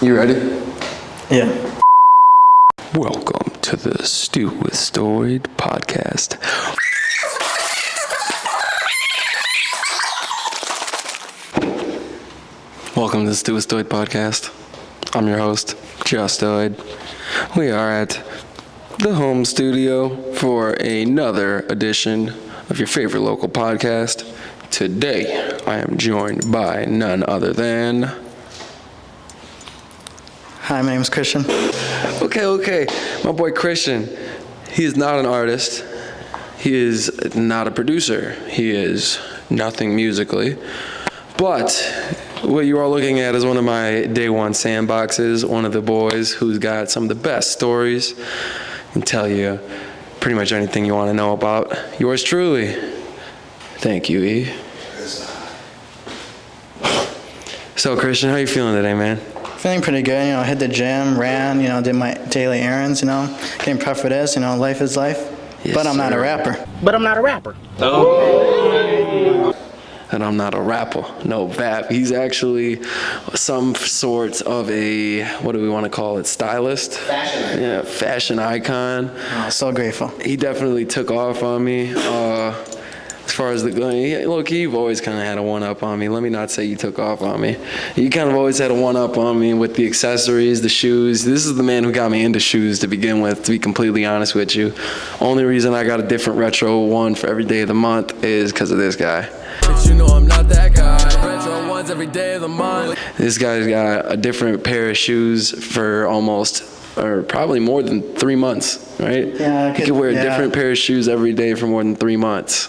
You ready? Yeah. Welcome to the Justoid podcast. Welcome to the Justoid podcast. I'm your host, Justoid. We are at the home studio for another edition of your favorite local podcast. Today, I am joined by none other than... Hi, my name is Christian. Okay. My boy Christian, he is not an artist. He is not a producer. He is nothing musically. But what you are looking at is one of my day one sandboxes, one of the boys who's got some of the best stories and tell you pretty much anything you want to know about. Yours truly. Thank you, E. So, Christian, how you feeling today, man? Feeling pretty good, hit the gym, ran, did my daily errands, getting prepped for this, life is life. Yes, but I'm not a rapper. And I'm not a rapper, no vap. He's actually some sort of a, what do we want to call it, stylist? Fashion. Yeah, fashion icon. Oh, so grateful. He definitely took off on me. As far as look, you've always kind of had a one-up on me. Let me not say you took off on me. You kind of always had a one-up on me with the accessories, the shoes. This is the man who got me into shoes to begin with, to be completely honest with you. Only reason I got a different retro one for every day of the month is because of this guy. But you know I'm not that guy. Retro ones every day of the month. This guy's got a different pair of shoes for almost, or probably more than 3 months, right? Yeah, he could wear a different pair of shoes every day for more than 3 months.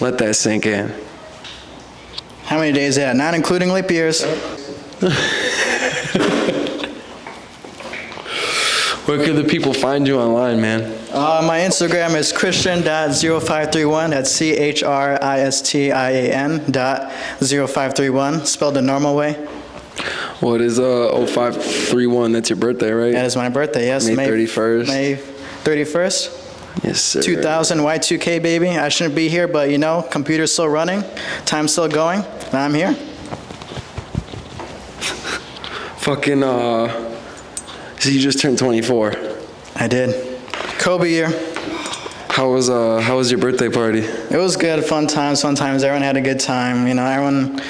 Let that sink in. How many days is that? Not including leap years. Where could the people find you online, man? My Instagram is christian.0531. That's CHRISTIAN.0531, spelled the normal way. What is 0531? That's your birthday, right? That is my birthday, yes. May 31st. May 31st. Yes, sir. 2000 Y2K, baby. I shouldn't be here, but computer's still running, time's still going, and I'm here. Fucking, so you just turned 24. I did. Kobe year. How was your birthday party? It was good, fun times. Everyone had a good time. Everyone,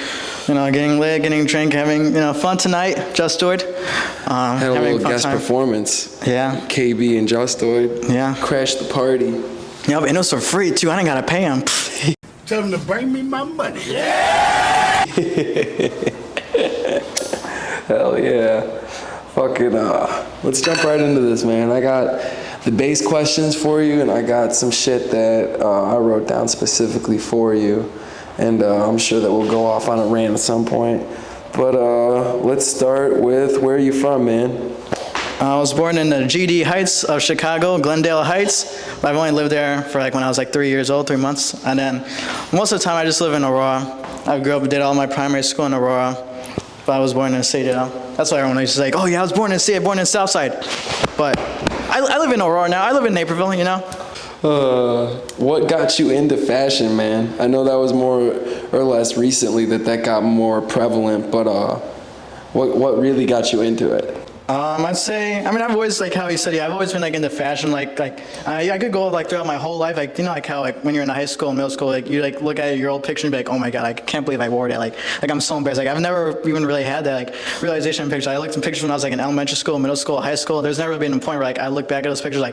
getting lit, getting drink, having, fun tonight. Justoid. Had a little guest performance. Yeah. KB and Justoid. Yeah. Crashed the party. Yeah, but it was for free, too. I didn't got to pay him. Tell him to bring me my money. Yeah! Hell yeah. Fucking, let's jump right into this, man. I got the base questions for you, and I got some shit that I wrote down specifically for you. And I'm sure that we'll go off on a rant at some point. But let's start with, where are you from, man? I was born in the GD Heights of Chicago, Glendale Heights. I've only lived there for when I was 3 years old, 3 months. And then most of the time I just live in Aurora. I grew up and did all my primary school in Aurora. But I was born in the city, That's why everyone used to say, oh yeah, I was born in the city, born in Southside. But I live in Aurora now. I live in Naperville, What got you into fashion, man? I know that was more or less recently that got more prevalent, but what really got you into it? I'd say, I've always, how you said, I've always been, into fashion, I could go, throughout my whole life, how, when you're in high school, middle school, you, look at your old picture and be like, oh my God, I can't believe I wore that, I'm so embarrassed, I've never even really had that, realization in pictures. I looked in pictures when I was, in elementary school, middle school, high school. There's never been a point where, I look back at those pictures,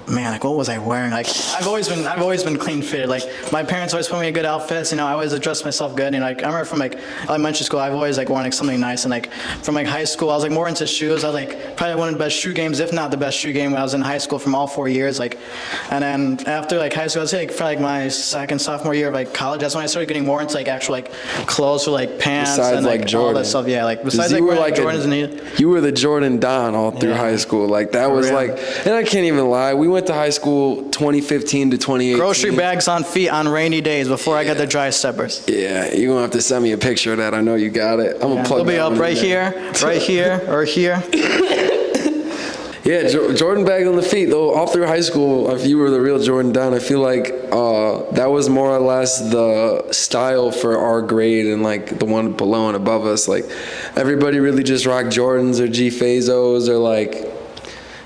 man, what was I wearing? I've always been clean fitted. My parents always put me in good outfits. I always dressed myself good. And I remember from elementary school, I've always worn something nice. And from high school, I was more into shoes. I was probably one of the best shoe games, if not the best shoe game, when I was in high school from all 4 years. And then after high school, I'd say for my second, sophomore year of college, that's when I started getting more into actual clothes for pants. Besides and Jordan. all that stuff. Yeah, besides you were Jordans and you were the Jordan Don all through high school. That was and I can't even lie. We went to high school 2015 to 2018. Grocery bags on feet on rainy days before I got the dry steppers. Yeah, you're going to have to send me a picture of that. I know you got it. I'm going to plug it. It'll be up right here, or here. Yeah, Jordan bag on the feet, though. All through high school, if you were the real Jordan Don, I feel like that was more or less the style for our grade and like the one below and above us. Like everybody really just rocked Jordans or G Fazos or like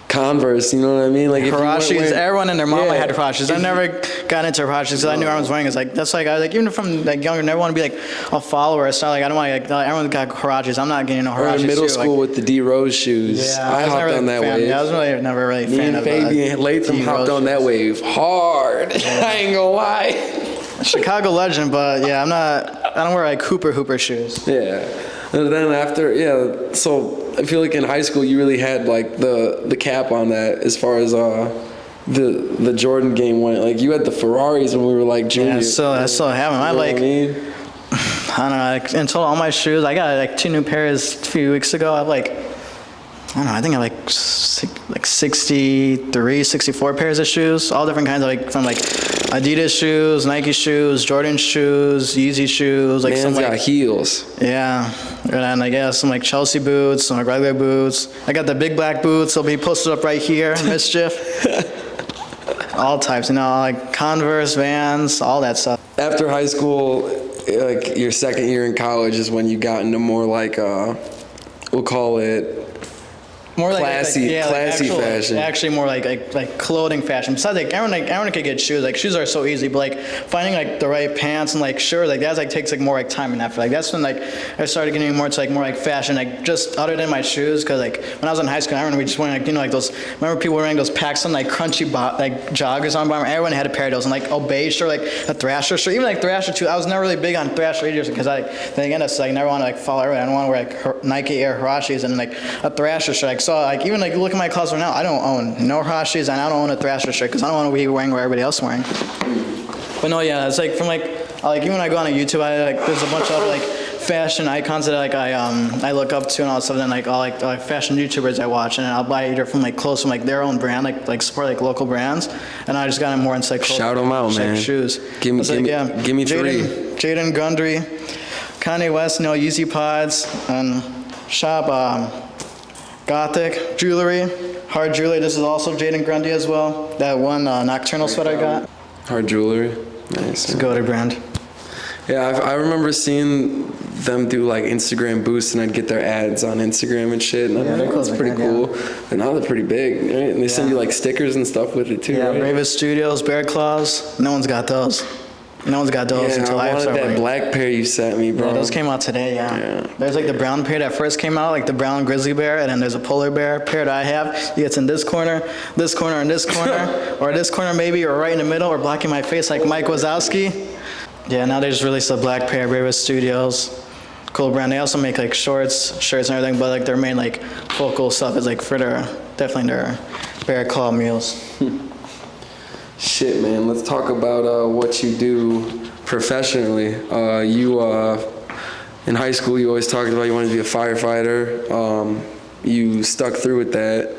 Converse, you know what I mean? Like Hirachis, everyone and their mama had Hirachis. I never got into Hirachis because I knew I was wearing. It's like that's like I like even from like younger, I never want to be like a follower. So like I don't want to like everyone got Hirachis. I'm not getting no Hirachis. Or in middle too. school with the D Rose shoes. Yeah, I hopped on that wave. Yeah, I was really never really a Me fan and of Fabian Latham hopped on that wave hard. I ain't gonna lie. Chicago legend, but yeah, I don't wear like Hooper shoes. Yeah. And then after, so I feel like in high school you really had like the cap on that as far as the Jordan game went. Like you had the Ferraris when we were like juniors. Yeah, I still have them. I what like, I mean? I don't know, like, in total all my shoes, I got like 2 new pairs a few weeks ago. I have like, I don't know, I think I have like 63, 64 pairs of shoes, all different kinds of like, from like Adidas shoes, Nike shoes, Jordan shoes, Yeezy shoes, like Man's some like got heels. yeah, and I guess some like Chelsea boots, some like regular boots. I got the big black boots. They'll be posted up right here. Mischief. All types, you know, like Converse, Vans, all that stuff. After high school, like your second year in college is when you got into more like we'll call it More classy actual, fashion. Actually, more like clothing fashion. Besides, like everyone could get shoes. Like shoes are so easy, but like finding like the right pants and like shirt, like that's like takes like more like time and effort. Like that's when like I started getting more to like more like fashion. Like just other than my shoes, because like when I was in high school, I remember we just wearing like like those. Remember people wearing those Paxton like crunchy like joggers on bottom. Everyone had a pair of those, and like Obey shirt, like a Thrasher shirt, even like Thrasher too. I was never really big on Thrasher either because then again, it's like I never want to like follow everyone. I don't want to wear like Nike Air Hirachis and like a Thrasher shirt. Like so like even like look at my closet now. I don't own no Hirachis and I don't own a Thrasher shirt because I don't want to be wearing what everybody else is wearing. But no, yeah, it's like from like even when I go on YouTube, I like there's a bunch of other like fashion icons that like I look up to and all that stuff. And then like all like fashion YouTubers I watch, and I'll buy either from like clothes from like their own brand, like support like local brands. And I just got more into like clothes, shout them out, like, man. Shoes. Give me 3. Jaden Gundry, Kanye West, Yeezy Pods, and shop Gothic Jewelry, Hard Jewelry. This is also Jaden Grundy as well. That one Nocturnal sweater I got. Hard Jewelry. Nice. It's a go-to brand. Yeah, I remember seeing them do like Instagram boosts, and I'd get their ads on Instagram and shit. And I'm like, that's pretty cool. And now they're pretty big, right? And they send you like stickers and stuff with it too, Yeah, right? Bravest Studios, Bear Claws. No one's got those. No one's got those until I wanted started that wearing. black pair you sent me, bro. Yeah, those came out today, yeah. There's like the brown pair that first came out, like the brown grizzly bear, and then there's a polar bear pair that I have. It's in this corner, and this corner, or this corner maybe, or right in the middle, or blocking my face like Mike Wazowski. Yeah, now they just released a black pair, Bravest Studios. Cool brand. They also make like shorts, shirts, and everything, but like their main like focal stuff is like for definitely their bear claw meals. Shit, man. Let's talk about what you do professionally. In high school, you always talked about you wanted to be a firefighter. You stuck through with that,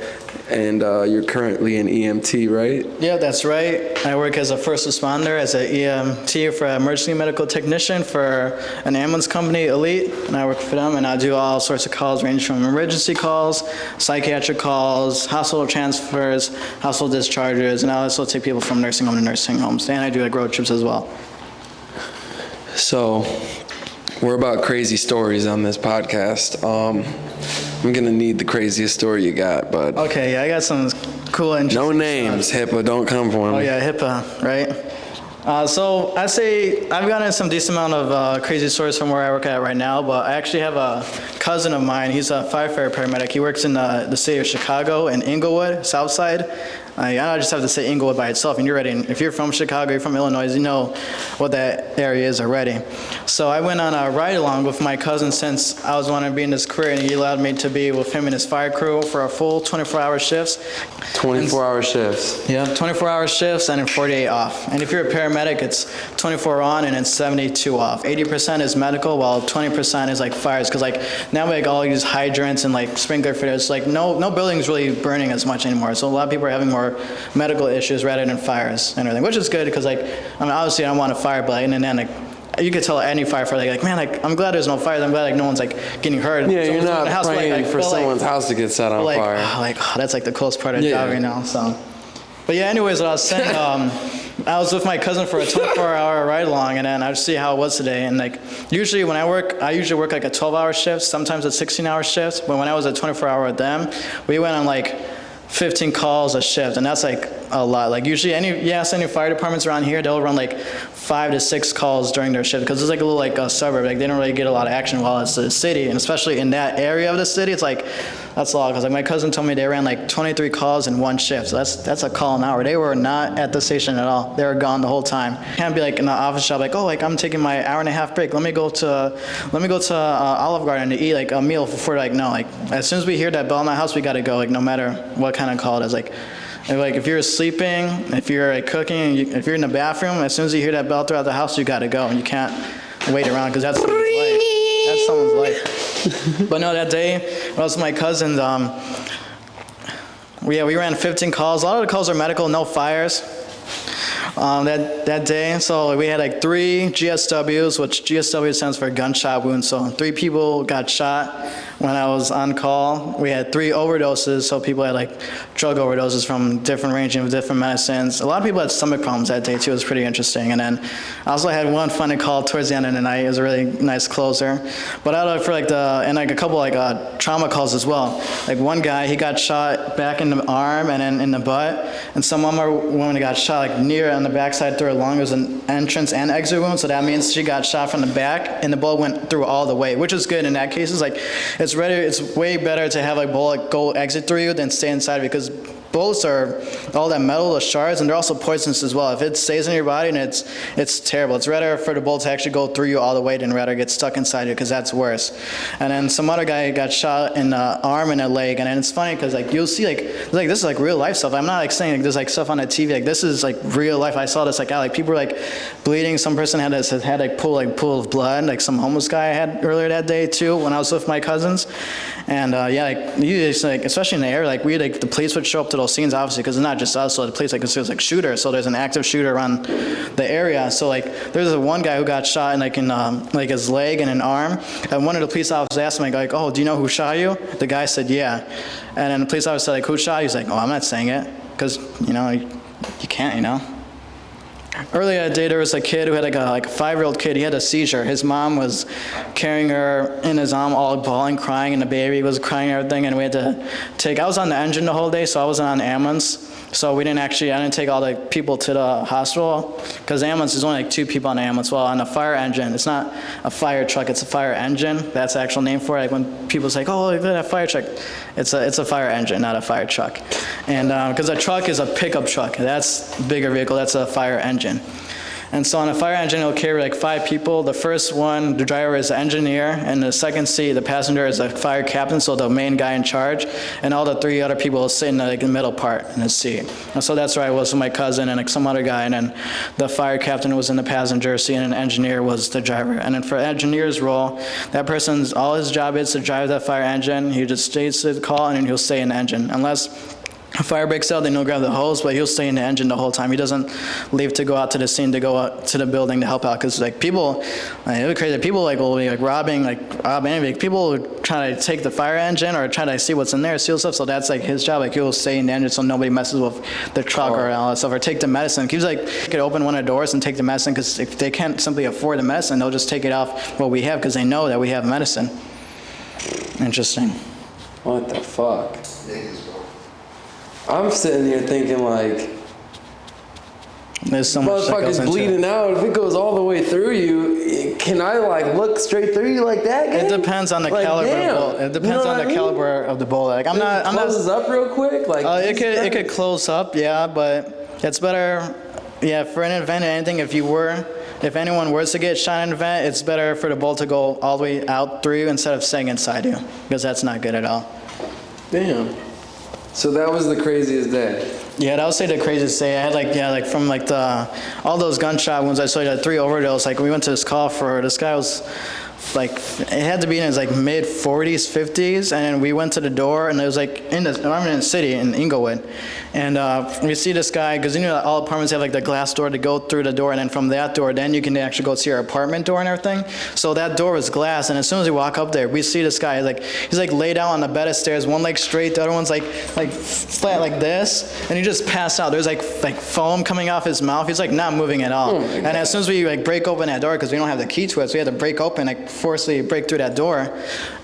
and you're currently an EMT, right? Yeah, that's right. I work as a first responder, as an EMT for emergency medical technician for an ambulance company, Elite, and I work for them, and I do all sorts of calls, ranging from emergency calls, psychiatric calls, hospital transfers, hospital discharges, and I also take people from nursing home to nursing homes, and I do like road trips as well. So, we're about crazy stories on this podcast. I'm gonna need the craziest story you got, but Okay, yeah, I got some cool and no names, HIPAA, don't come for me. Oh yeah, HIPAA, right? So I'd say I've gotten some decent amount of crazy stories from where I work at right now, but I actually have a cousin of mine. He's a firefighter paramedic. He works in the city of Chicago in Inglewood, South Side. I just have to say Inglewood by itself, and you're ready. If you're from Chicago, you're from Illinois, you know what that area is already. So I went on a ride-along with my cousin since I was wanting to be in this career, and he allowed me to be with him and his fire crew for a full 24-hour shifts. 24-hour shifts. Yeah, 24-hour shifts and then 48 off. And if you're a paramedic, it's 24 on and then 72 off. 80% is medical, while 20% is like fires. Because like now we like all these hydrants and like sprinkler fitters, like no building's really burning as much anymore. So a lot of people are having more medical issues rather than fires and everything, which is good because like, I mean, obviously I don't want a fire, but and then like, you could tell any firefighter, like, man, like, I'm glad there's no fires. I'm glad like no one's like getting hurt. Yeah, you're not house, praying for someone's house to get set on fire. That's like the coolest part of the job right now. So, but yeah, anyways, what I was saying, I was with my cousin for a 24-hour ride along, and then I'd see how it was today. And like usually when I work, I usually work like a 12-hour shift, sometimes a 16-hour shift. But when I was a 24-hour with them, we went on like 15 calls a shift, and that's like a lot. Like usually any fire departments around here, they'll run like 5 to 6 calls during their shift, because it's like a little like a suburb. Like they don't really get a lot of action while it's a city, and especially in that area of the city, it's like that's a lot. Because like my cousin told me they ran like 23 calls in one shift. So that's a call an hour. They were not at the station at all. They were gone the whole time. Can't be like in the office shop like, oh, like I'm taking my hour-and-a-half break. Let me go to Olive Garden to eat like a meal before. Like no, like as soon as we hear that bell in my house, we gotta go. Like no matter what kind of call it is. Like if you're sleeping, if you're like cooking, if you're in the bathroom, as soon as you hear that bell throughout the house, you gotta go, and you can't wait around, because that's someone's life. That's someone's life. But no, that day, when I was with my cousins, we ran 15 calls. A lot of the calls are medical, no fires. That day, so we had like 3 GSWs, which GSW stands for gunshot wounds. So 3 people got shot when I was on call. We had 3 overdoses, so people had like drug overdoses from different ranging of different medicines. A lot of people had stomach problems that day too. It was pretty interesting. And then I also had one funny call towards the end of the night. It was a really nice closer. But out of for like a couple like trauma calls as well. Like one guy, he got shot back in the arm and then in the butt, and some other woman got shot like near on the backside through her lung. It was an entrance and exit wound, so that means she got shot from the back, and the bullet went through all the way, which is good in that case. It's like it's way better to have a bullet go exit through you than stay inside, because bullets are all that metal, the shards, and they're also poisonous as well. If it stays in your body, and it's terrible. It's rather for the bullet to actually go through you all the way than rather get stuck inside you, because that's worse. And then some other guy got shot in the arm and a leg, and then it's funny because like you'll see like this is like real life stuff. I'm not like saying like there's like stuff on the TV. Like this is like real life. I saw this like like people were like bleeding. Some person had like pool of blood. Like some homeless guy I had earlier that day too when I was with my cousins. And yeah, like you just like especially in the area, like the police would show up to those scenes, obviously, because it's not just us. So the police, like, it was like shooter. So there's an active shooter around the area. So like, there's one guy who got shot in like his leg and an arm. And one of the police officers asked him like, oh, do you know who shot you? The guy said, yeah. And then the police officer said like, who shot you? He's like, oh, I'm not saying it, because you can't. Earlier that day, there was a kid who had like a 5-year-old kid. He had a seizure. His mom was carrying her in his arm, all bawling, crying, and the baby was crying and everything. And we had to I was on the engine the whole day, so I wasn't on the ambulance. So I didn't take all the people to the hospital, because the ambulance is only like 2 people on the ambulance. Well, on the fire engine, it's not a fire truck, it's a fire engine. That's the actual name for it. Like when people say, oh, look at that fire truck, it's a fire engine, not a fire truck. And because a truck is a pickup truck, that's a bigger vehicle, that's a fire engine. And so on a fire engine, it'll carry like 5 people. The first one, the driver, is the engineer, and the second seat, the passenger, is the fire captain, so the main guy in charge, and all the 3 other people will sit in like the middle part in the seat. And so that's where I was with my cousin and like some other guy, and then the fire captain was in the passenger seat, and the engineer was the driver. And then for the engineer's role, that person's all his job is to drive that fire engine. He just stays to the call, and then he'll stay in the engine. Unless a fire breaks out, then he'll grab the hose, but he'll stay in the engine the whole time. He doesn't leave to go out to the scene, to go out to the building to help out, because like people, it would be crazy. People like will be like rob anything. People would try to take the fire engine or try to see what's in there, steal stuff. So that's like his job. Like he'll stay in the engine so nobody messes with the truck or all that stuff, or take the medicine. He's like, he could open one of the doors and take the medicine, because if they can't simply afford the medicine, they'll just take it off what we have, because they know that we have medicine. Interesting. What the fuck? I'm sitting here thinking like, there's so much that goes motherfucker's into bleeding out. If it goes all the way through you, can I like look straight through you like that? It depends on the caliber. Of the bullet. It depends on the caliber of the bullet. Like I'm not. Closes up real quick. Like it could close up, yeah, but it's better. Yeah, for an event, anything. If anyone were to get shot in an event, it's better for the bullet to go all the way out through you instead of staying inside you, because that's not good at all. Damn. So that was the craziest day. Yeah, that was the craziest day. I had from all those gunshot wounds. I saw you had 3 overdose. Like we went to this call for, this guy was like it had to be in his like mid 40s, 50s, and we went to the door, and it was like I'm in the city in Inglewood, and we see this guy, because you know all apartments have like the glass door to go through the door, and then from that door, then you can actually go to your apartment door and everything. So that door was glass, and as soon as we walk up there, we see this guy he's like laid out on the bed of stairs, one leg straight, the other one's like flat like this, and he just passed out. There's like foam coming off his mouth. He's like not moving at all. And as soon as we like break open that door, because we don't have the key to it, so we had to break open, like forcibly break through that door.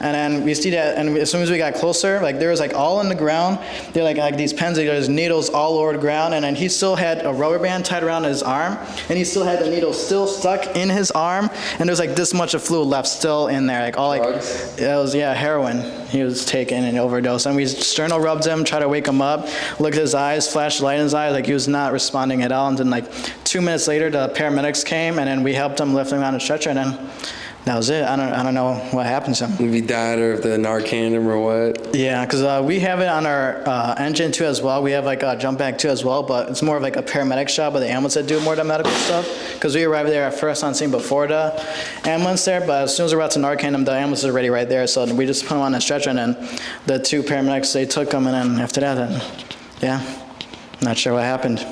And then we see that, and as soon as we got closer, like there was like all in the ground, they're like these pens, there's needles all over the ground, and then he still had a rubber band tied around his arm, and he still had the needle still stuck in his arm, and there's like this much of fluid left still in there, like all like Drugs? it was heroin he was taking and overdose. And we sternal rubbed him, tried to wake him up, looked at his eyes, flashed light in his eyes, like he was not responding at all. And then like 2 minutes later, the paramedics came, and then we helped him lift him on a stretcher, and then that was it. I don't know what happened to him. If he died or if the Narcan or what. Yeah, because we have it on our engine too as well. We have like a jump bag too as well, but it's more of like a paramedic job, but the ambulance that do more of the medical stuff. Because we arrived there at first on scene before the ambulance there, but as soon as we got to Narcan, the ambulance is already right there. So we just put him on a stretcher, and then the two paramedics, they took him, and then after that, then, yeah, not sure what happened.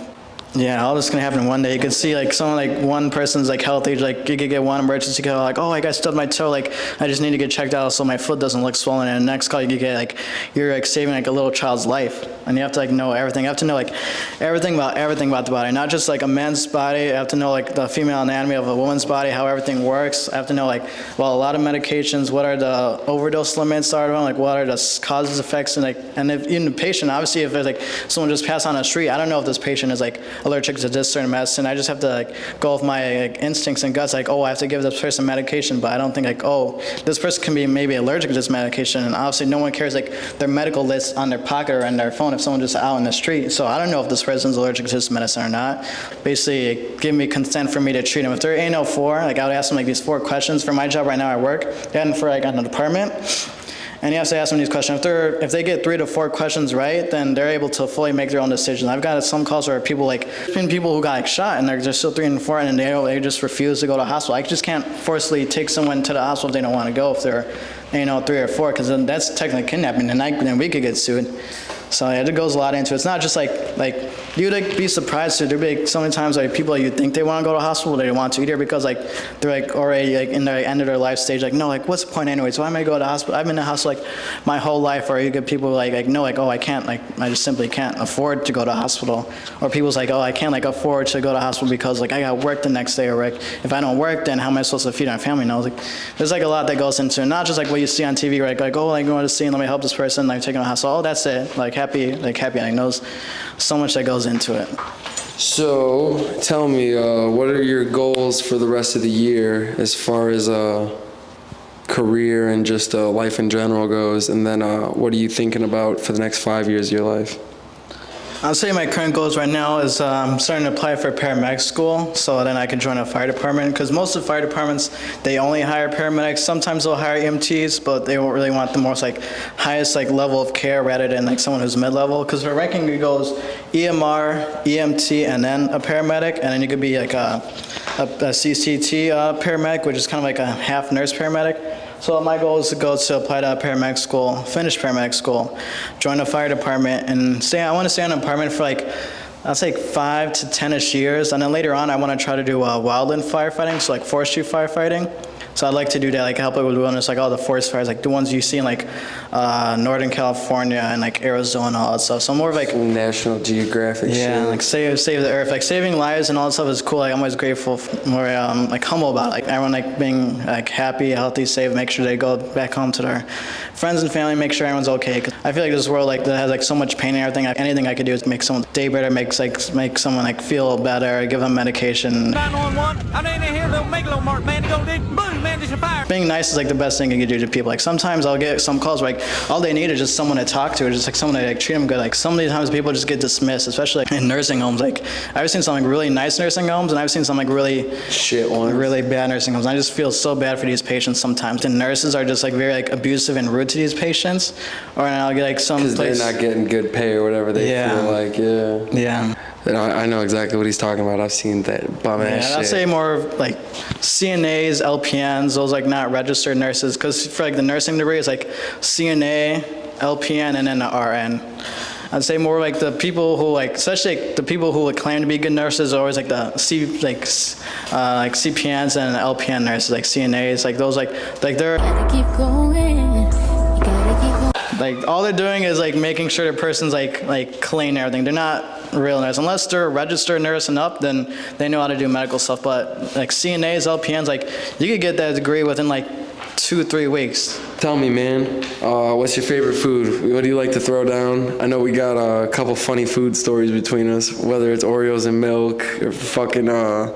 Yeah, all this can happen in one day. You could see like someone, like one person's like healthy, like you could get one emergency call, like, oh, I got stubbed my toe, like I just need to get checked out so my foot doesn't look swollen. And the next call you could get like you're like saving like a little child's life, and you have to like know everything. You have to know like everything about the body, not just like a man's body. You have to know like the female anatomy of a woman's body, how everything works. I have to know like, well, a lot of medications, what are the overdose limits are, like what are the causes, effects, and like, and if in the patient, obviously if there's like someone just passed on the street, I don't know if this patient is like allergic to this certain medicine. I just have to like go with my like, instincts and guts, like, oh, I have to give this person medication, but I don't think like, oh, this person can be maybe allergic to this medication, and obviously no one carries like their medical list on their pocket or on their phone if someone just out in the street. So I don't know if this person's allergic to this medicine or not. Basically, give me consent for me to treat them. If they're A04, like I would ask them like these 4 questions for my job right now at work, and for like on the department. And you have to ask them these questions. If they get 3 to 4 questions right, then they're able to fully make their own decisions. I've got some calls where people who got like shot, and they're just still 3 and 4, and they just refuse to go to hospital. I just can't forcibly take someone to the hospital if they don't want to go if they're 3 or 4, because then that's technically kidnapping, and then we could get sued. So yeah, it goes a lot into it. It's not just like you'd like be surprised to. There'd be like, so many times like people you think they want to go to hospital, they don't want to either, because like they're like already like in their end of their life stage. Like no, like what's the point anyway? So why am I go to hospital? I've been in the hospital like my whole life. Or you get people like no, like oh I can't, like I just simply can't afford to go to hospital. Or people's like oh I can't like afford to go to hospital because like I got work the next day, or like if I don't work then how am I supposed to feed my family? No, like there's like a lot that goes into it. Not just like what you see on TV, right? Like oh like going to see and let me help this person, like taking them to hospital. Oh that's it. Like happy. I know so much that goes into it. So tell me, what are your goals for the rest of the year as far as career and just life in general goes? And then what are you thinking about for the next 5 years of your life? I'll say my current goals right now is I'm starting to apply for paramedic school so then I can join a fire department, because most of the fire departments, they only hire paramedics. Sometimes they'll hire EMTs, but they won't really want the most like highest like level of care rather than like someone who's mid-level, because for ranking it goes EMR, EMT, and then a paramedic, and then you could be like a CCT paramedic, which is kind of like a half nurse paramedic. So my goal is to go to apply to paramedic school, finish paramedic school, join the fire department, and I want to stay in an department for like, I'd say 5 to 10-ish years. And then later on, I want to try to do wildland firefighting, so like forestry firefighting. So I'd like to do that, like help it with one, like all the forest fires, like the ones you see in like Northern California and like Arizona, all that stuff. So more of like National Geographic. yeah, shit. like save the earth, like saving lives and all that stuff is cool. Like I'm always grateful, more like humble about it. Like everyone like being like happy, healthy, safe, make sure they go back home to their friends and family, make sure everyone's okay. Cause I feel like this world like that has like so much pain and everything. Anything I could do is make someone's day better, make someone like feel better, give them medication. 911, I ain't in here, little megalo mark, man. You go do boom, man, just a fire. Being nice is like the best thing you can do to people. Like sometimes I'll get some calls where like all they need is just someone to talk to, or just like someone to like treat them good. Like so many times people just get dismissed, especially like in nursing homes. Like I've seen some like really nice nursing homes, and I've seen some like really Shit ones. really bad nursing homes. I just feel so bad for these patients sometimes. The nurses are just like very like abusive and rude to these patients, or I'll get like some Because place. they're not getting good pay or whatever they feel like, Yeah. And I know exactly what he's talking about. I've seen that bum ass shit. I'd say more of like CNAs, LPNs, those like not registered nurses, because for like the nursing degree, it's like CNA, LPN, and then the RN. I'd say more like the people who like, especially like the people who would claim to be good nurses are always like the CPNs and LPN nurses, like CNAs, like those like they're Keep going. You gotta keep going. like all they're doing is like making sure the person's like clean and everything. They're not real nurse unless they're a registered nurse and up. Then they know how to do medical stuff. But like CNAs, LPNs, like you could get that degree within like 2-3 weeks. Tell me, man, what's your favorite food? What do you like to throw down? I know we got a couple funny food stories between us, whether it's Oreos and milk or fucking the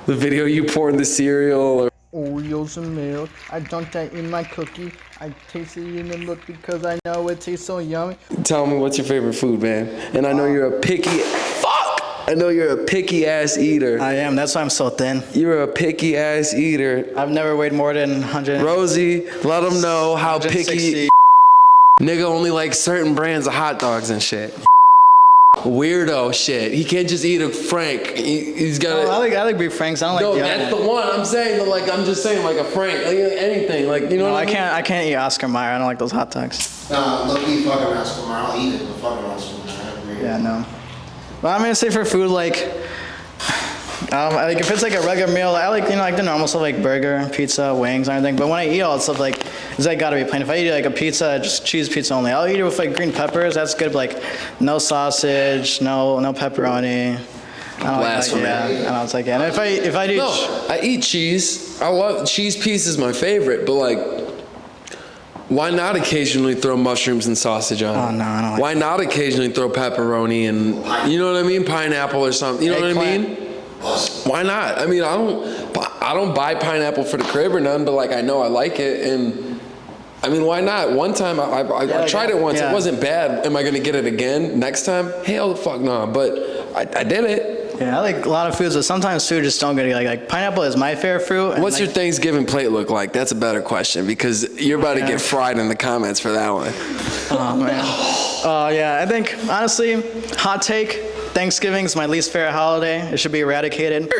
video you poured in the cereal or Oreos and milk. I dunked that in my cookie. I tasted it in the milk because I know it tastes so yummy. tell me what's your favorite food, man. And I know you're a picky I know you're a picky ass eater. I am. That's why I'm so thin. You're a picky ass eater. I've never weighed more than 100. Rosie, let them know how picky 160. nigga only likes certain brands of hot dogs and shit. Weirdo shit. He can't just eat a Frank. He's got Oh, I like beef franks. I don't No, like the that's other the one. I'm saying, but like, I'm just saying, like a Frank, like anything, like you know. No, what I can't eat Oscar Mayer. I don't like those hot dogs. Nah, low-key fucking Oscar Mayer. I'll eat it, but fucking Oscar Mayer. I agree. Yeah, no. Well, I'm gonna say for food, like if it's like a regular meal, I like like the normal stuff like burger, pizza, wings, and everything. But when I eat all that stuff, like it's like gotta be plain. If I eat like a pizza, just cheese pizza only. I'll eat it with like green peppers. That's good. But, like no sausage, no pepperoni. I don't Blasphemy. like that. Yeah, I don't like it. And if I do, No, I eat cheese. I love cheese. Piece is my favorite, but like, why not occasionally throw mushrooms and sausage on? Oh, no, I don't like Why not occasionally throw pepperoni and you know what I mean, pineapple or something? You know what I Eggplant. mean? Why not? I mean, I don't buy pineapple for the crib or none, but like I know I like it, and I mean, why not? One time I tried it once. Yeah. It wasn't bad. Am I gonna get it again next time? Hell the fuck no. But I did it. yeah, I like a lot of foods, but sometimes food just don't get it. Like pineapple is my favorite fruit. and, What's like, your Thanksgiving plate look like? That's a better question because you're about to get fried in the comments for that one. Oh man. Yeah, I think honestly, hot take, Thanksgiving's my least favorite holiday. It should be eradicated.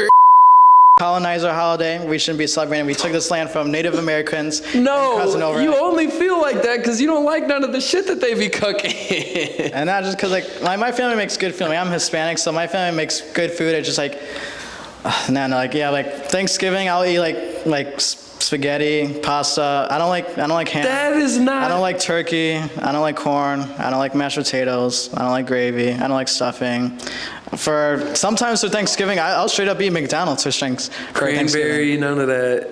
Colonizer holiday. We shouldn't be celebrating. We took this land from Native Americans. and crossing over you it. only feel like that because you don't like none of the shit that they be cooking. And not just because like my family makes good food. Like, I'm Hispanic, so my family makes good food. It's just like, like Thanksgiving, I'll eat like spaghetti, pasta. I don't like ham. That is not. I don't like turkey. I don't like corn. I don't like mashed potatoes. I don't like gravy. I don't like stuffing. Sometimes for Thanksgiving, I'll straight up eat McDonald's for Thanksgiving. Cranberry, none of that.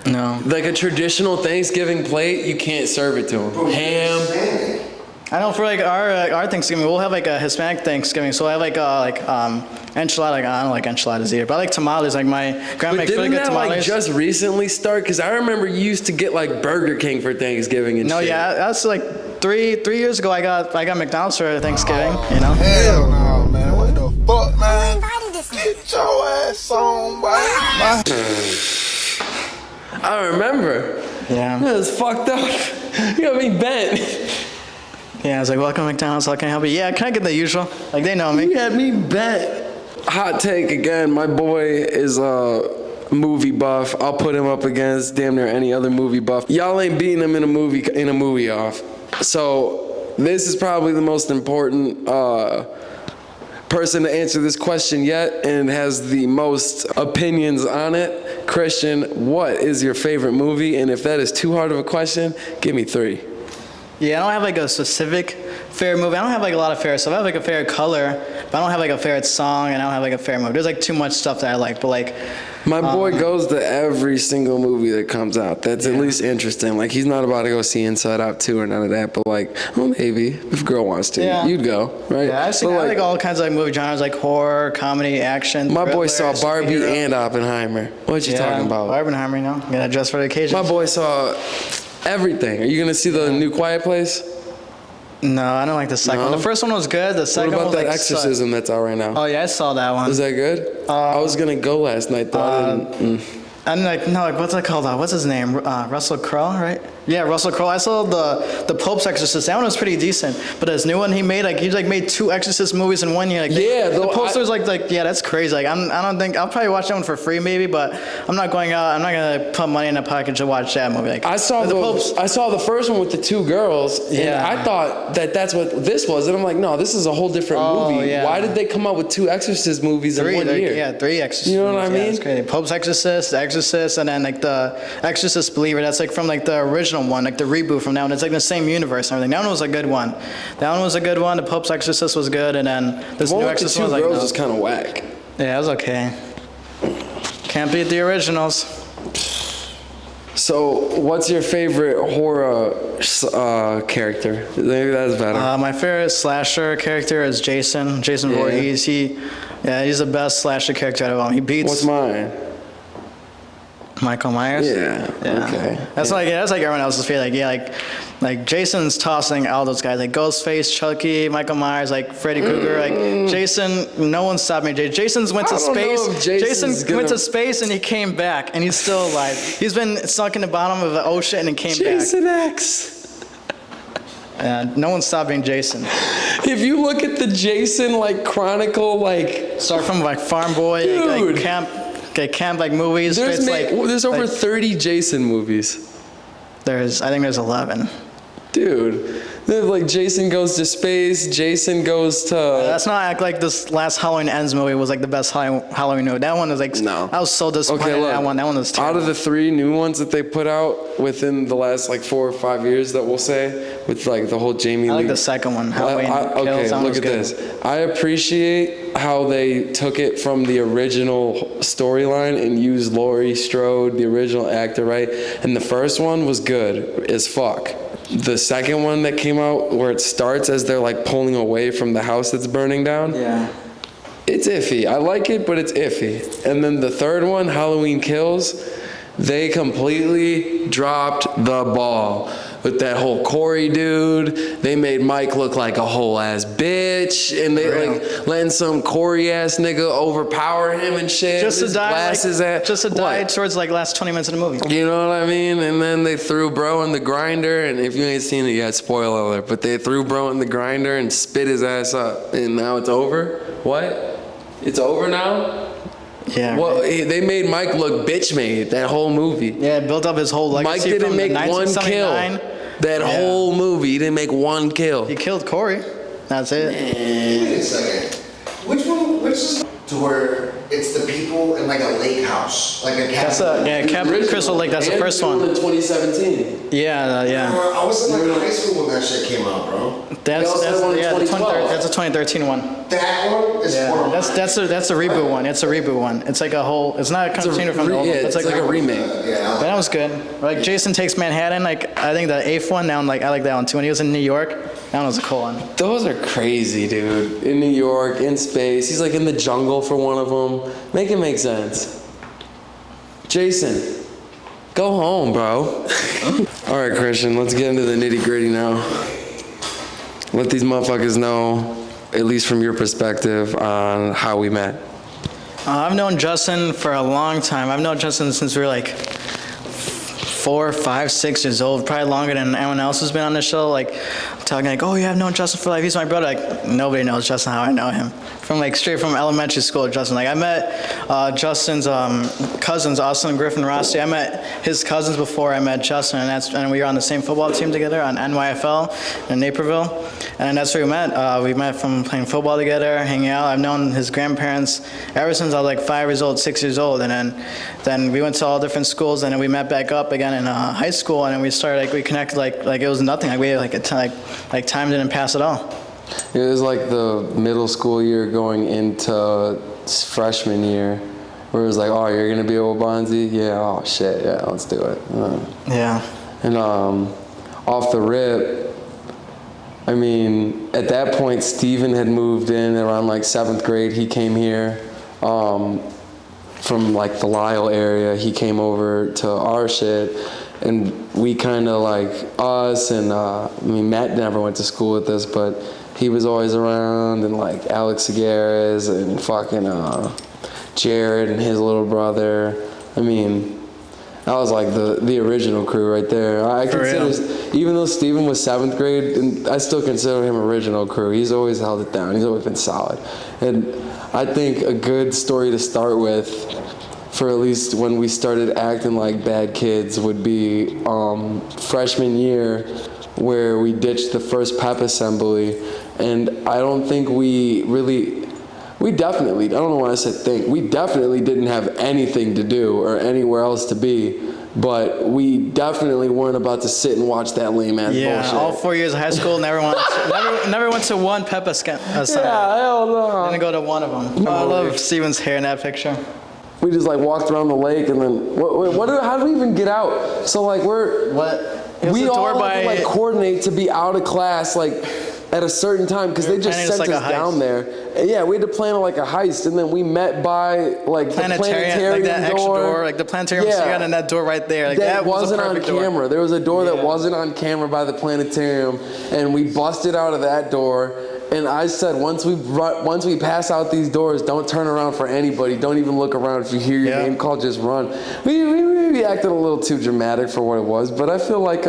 No. Like a traditional Thanksgiving plate, you can't serve it to them. Ham. I know for like our Thanksgiving, we'll have like a Hispanic Thanksgiving, so I have like enchilada. Like I don't like enchiladas either, but I like tamales. Like my grandma But makes really didn't good that tamales. like just recently start? Because I remember you used to get like Burger King for Thanksgiving and No, shit. yeah, that's like three years ago. I got McDonald's for Thanksgiving. You know. Hell no, man. What the fuck, man? Get your ass on, boy. I remember. Yeah. That was fucked up. You got me bent. Yeah, I was like, welcome to McDonald's. How can I help you? Yeah, can I get the usual? Like they know me. You had me bent. Hot take again. My boy is a movie buff. I'll put him up against damn near any other movie buff. Y'all ain't beating him in a movie off. So this is probably the most important person to answer this question yet and has the most opinions on it. Christian, what is your favorite movie? And if that is too hard of a question, give me 3. Yeah, I don't have like a specific favorite movie. I don't have like a lot of favorite stuff. I have like a favorite color, but I don't have like a favorite song, and I don't have like a favorite movie. There's like too much stuff that I like, but like. My boy goes to every single movie that comes out. That's at least interesting. Like, he's not about to go see Inside Out 2 or none of that, but like, well, maybe if a girl wants to, you'd go, right? Yeah, I like all kinds of like movie genres, like horror, comedy, action. My boy thriller, saw Barbie superhero. and Oppenheimer. What you talking about? Oppenheimer, you know, gotta dress for the occasion. My boy saw everything. Are you gonna see the new Quiet Place? No, I don't like the second one. No? The first one was good. The What second about one was that like Exorcism that's out right now? Oh yeah, I saw that one. Was that good? I was gonna go last night though. I didn't. And like what's it called? What's his name? Russell Crowe, right? Yeah, Russell Crowe. I saw the Pope's Exorcist. That one was pretty decent. But this new one he made, like he like made 2 Exorcist movies in 1 year. Like, Yeah, the though, poster was like yeah, that's crazy. Like I don't think I'll probably watch that one for free maybe, but I'm not going out. I'm not gonna put money in a pocket to watch that movie. Like I saw the first one with the 2 girls, and Yeah. I thought that's what this was, and I'm like, no, this is a whole different movie. yeah. Why did they come out with 2 Exorcist movies in 1 year? Yeah, 3 Exorcist. You know what I movies. Yeah, mean? it's crazy. Pope's Exorcist, The Exorcist, and then like the Exorcist Believer. That's like from like the original one, like the reboot from that one. It's like the same universe and everything. That one was a good one. The Pope's Exorcist was good, and then this One new with the Exorcist 2 was like, girls no. was kind of whack. Yeah, it was okay. Can't beat the originals. So, what's your favorite horror character? Maybe that's better. My favorite slasher character is Jason. Jason Yeah. Voorhees. He's the best slasher character out of all. He beats What's mine? Michael Myers. Yeah. Okay. That's like everyone else's favorite. Like Jason's tossing all those guys like Ghostface, Chucky, Michael Myers, like Freddy Krueger. Like Jason, no one stopped me. Jason's went to I don't know space. if Jason's Jason went gonna- to space and he came back and he's still alive. He's been stuck in the bottom of the ocean and came Jason X. back. And no one stopped being Jason. If you look at the Jason like Chronicle, like Start from like Farm Boy, Dude. like camp like movies. there's It's over like, 30 Jason movies. I think there's 11. Dude, there's like Jason Goes to Space, Jason Goes to... Let's not act like this last Halloween Ends movie was like the best Halloween movie. That one was like, No. I was so disappointed in that one. That one was out terrible. of the 3 new ones that they put out within the last like 4 or 5 years that we'll say, with like the whole Jamie I like Lee... the second one, Halloween okay, Kills. That one look was at good. this. I appreciate how they took it from the original storyline and used Laurie Strode, the original actor, right? And the first one was good as fuck. The second one that came out where it starts as they're like pulling away from the house that's burning down, Yeah. it's iffy. I like it, but it's iffy. And then the third one, Halloween Kills, they completely dropped the ball with that whole Corey dude. They made Mike look like a whole ass bitch, and they like letting some Corey ass nigga overpower him and shit. Just to His die, glasses What? towards like last 20 minutes of the movie. You know what I mean? And then they threw bro in the grinder, and if you ain't seen it yet, spoiler alert, but they threw bro in the grinder and spit his ass up, and now it's over? What? It's over now? Yeah. Well, they made Mike look bitch made that whole movie. Yeah, it built up his whole legacy. Mike didn't from make the one kill. 1979. That whole movie, he didn't make one kill. He killed Corey. That's it. Wait a second. Which is to where it's the people in like a lake house, like a That's cabin? Camp Crystal Lake. That's the first one. In 2017. Yeah, yeah. I was in like high school when that shit came out, bro. That's also had one in yeah, the 2012. that's a 2013 one. That one is Yeah, horrible. that's a reboot one. It's a reboot one. It's like a whole. It's not a continuation from the old one. It's like a remake. But that was good. Like Jason Takes Manhattan. Like I think the 8th one. Now I like that one too. When he was in New York, that one was a cool one. Those are crazy, dude. In New York, in space. He's like in the jungle for one of them. Make it make sense. Jason, go home, bro. All right, Christian, let's get into the nitty gritty now. Let these motherfuckers know, at least from your perspective, on how we met. I've known Justin for a long time. I've known Justin since we were like 4, 5, 6 years old, probably longer than anyone else who's been on the show. Like talking like, oh yeah, I've known Justin for life. He's my brother. Like nobody knows Justin how I know him. From like straight from elementary school, Justin. Like I met Justin's cousins, Austin and Griffin Rossi. I met his cousins before I met Justin, and we were on the same football team together on NYFL in Naperville, and that's where we met. We met from playing football together, hanging out. I've known his grandparents ever since I was like 5 years old, 6 years old, and then we went to all different schools, and then we met back up again in high school, and then we started like we connected like it was nothing. Like we had like time didn't pass at all. It was like the middle school year going into freshman year, where it was like, oh, you're gonna be with Bonzi? Yeah, oh shit, yeah, let's do it. Yeah. And off the rip, I mean, at that point, Steven had moved in around like 7th grade. He came here from like the Lisle area. He came over to our shit, and we kind of like us and I mean, Matt never went to school with us, but he was always around, and like Alex Segueras and fucking Jared and his little brother. I mean, That was like the original crew right there. I consider, even though Steven was 7th grade, and I still consider him original crew. He's always held it down. He's always been solid. And I think a good story to start with, for at least when we started acting like bad kids, would be freshman year, where we ditched the first pep assembly. And I don't think we definitely, I don't know why I said think, we definitely didn't have anything to do or anywhere else to be, but we definitely weren't about to sit and watch that lame ass bullshit. All 4 years of high school, never went to one pep assembly. Yeah, hell no. Didn't go to one of them. I love Steven's hair in that picture. We just like walked around the lake, and then how do we even get out? So like we all had to like coordinate to be out of class like at a certain time, because they just sent us down there. Yeah, we had to plan like a heist, and then we met by like the planetarium like that extra door, like the planetarium. So you got in that door right there. Like that wasn't on camera. Door. There was a door that wasn't on camera by the planetarium, and we busted out of that door. And I said, once we pass out these doors, don't turn around for anybody. Don't even look around. If you hear your name called, just run. We acted a little too dramatic for what it was, but I feel like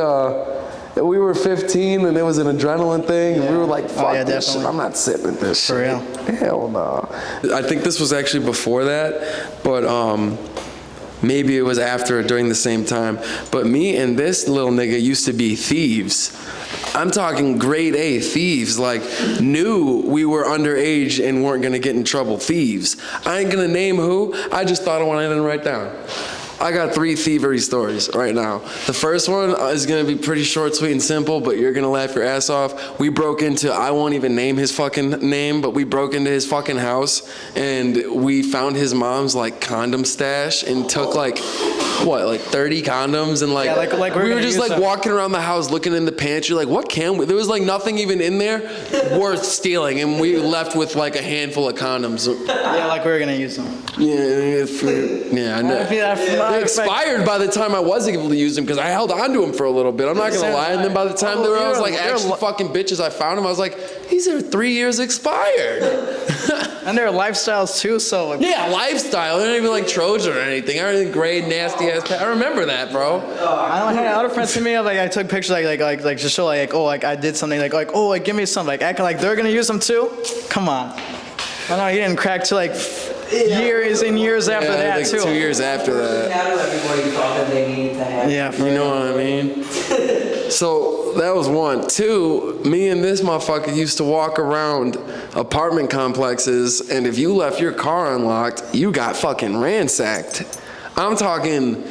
we were 15 and it was an adrenaline thing. And we were like, fuck this shit. I'm not sitting at this shit. For real? Hell no. I think this was actually before that, but maybe it was after or during the same time. But me and this little nigga used to be thieves. I'm talking grade A thieves, like knew we were underage and weren't gonna get in trouble. Thieves. I ain't gonna name who, I just thought of one I didn't write down. I got 3 thievery stories right now. The first one is gonna be pretty short, sweet, and simple, but you're gonna laugh your ass off. We broke into, I won't even name his fucking name, but we broke into his fucking house and we found his mom's like condom stash and took like 30 condoms, and like we were just like walking around the house looking in the pantry like, what can we, there was like nothing even in there worth stealing, and we left with like a handful of condoms. Yeah, like we were gonna use them. I know. They expired by the time I was able to use them, because I held on to them for a little bit. I'm not gonna lie. And then by the time they were, I was like, actually fucking bitches, I found them. I was like, these are 3 years expired. And they're lifestyles too, so. Yeah, lifestyle. They're not even like Trojan or anything. Everything gray, nasty ass. I remember that, bro. I don't have other friends to me. Like I took pictures, like just show like, oh, like I did something, like oh, like give me some, like acting like they're gonna use them too. Come on. I know he didn't crack till like years and years after that like too. 2 years after that. Everybody thought that they needed to have. Yeah, you know what I mean? So that was 1. 2, me and this motherfucker used to walk around apartment complexes, and if you left your car unlocked, you got fucking ransacked. I'm talking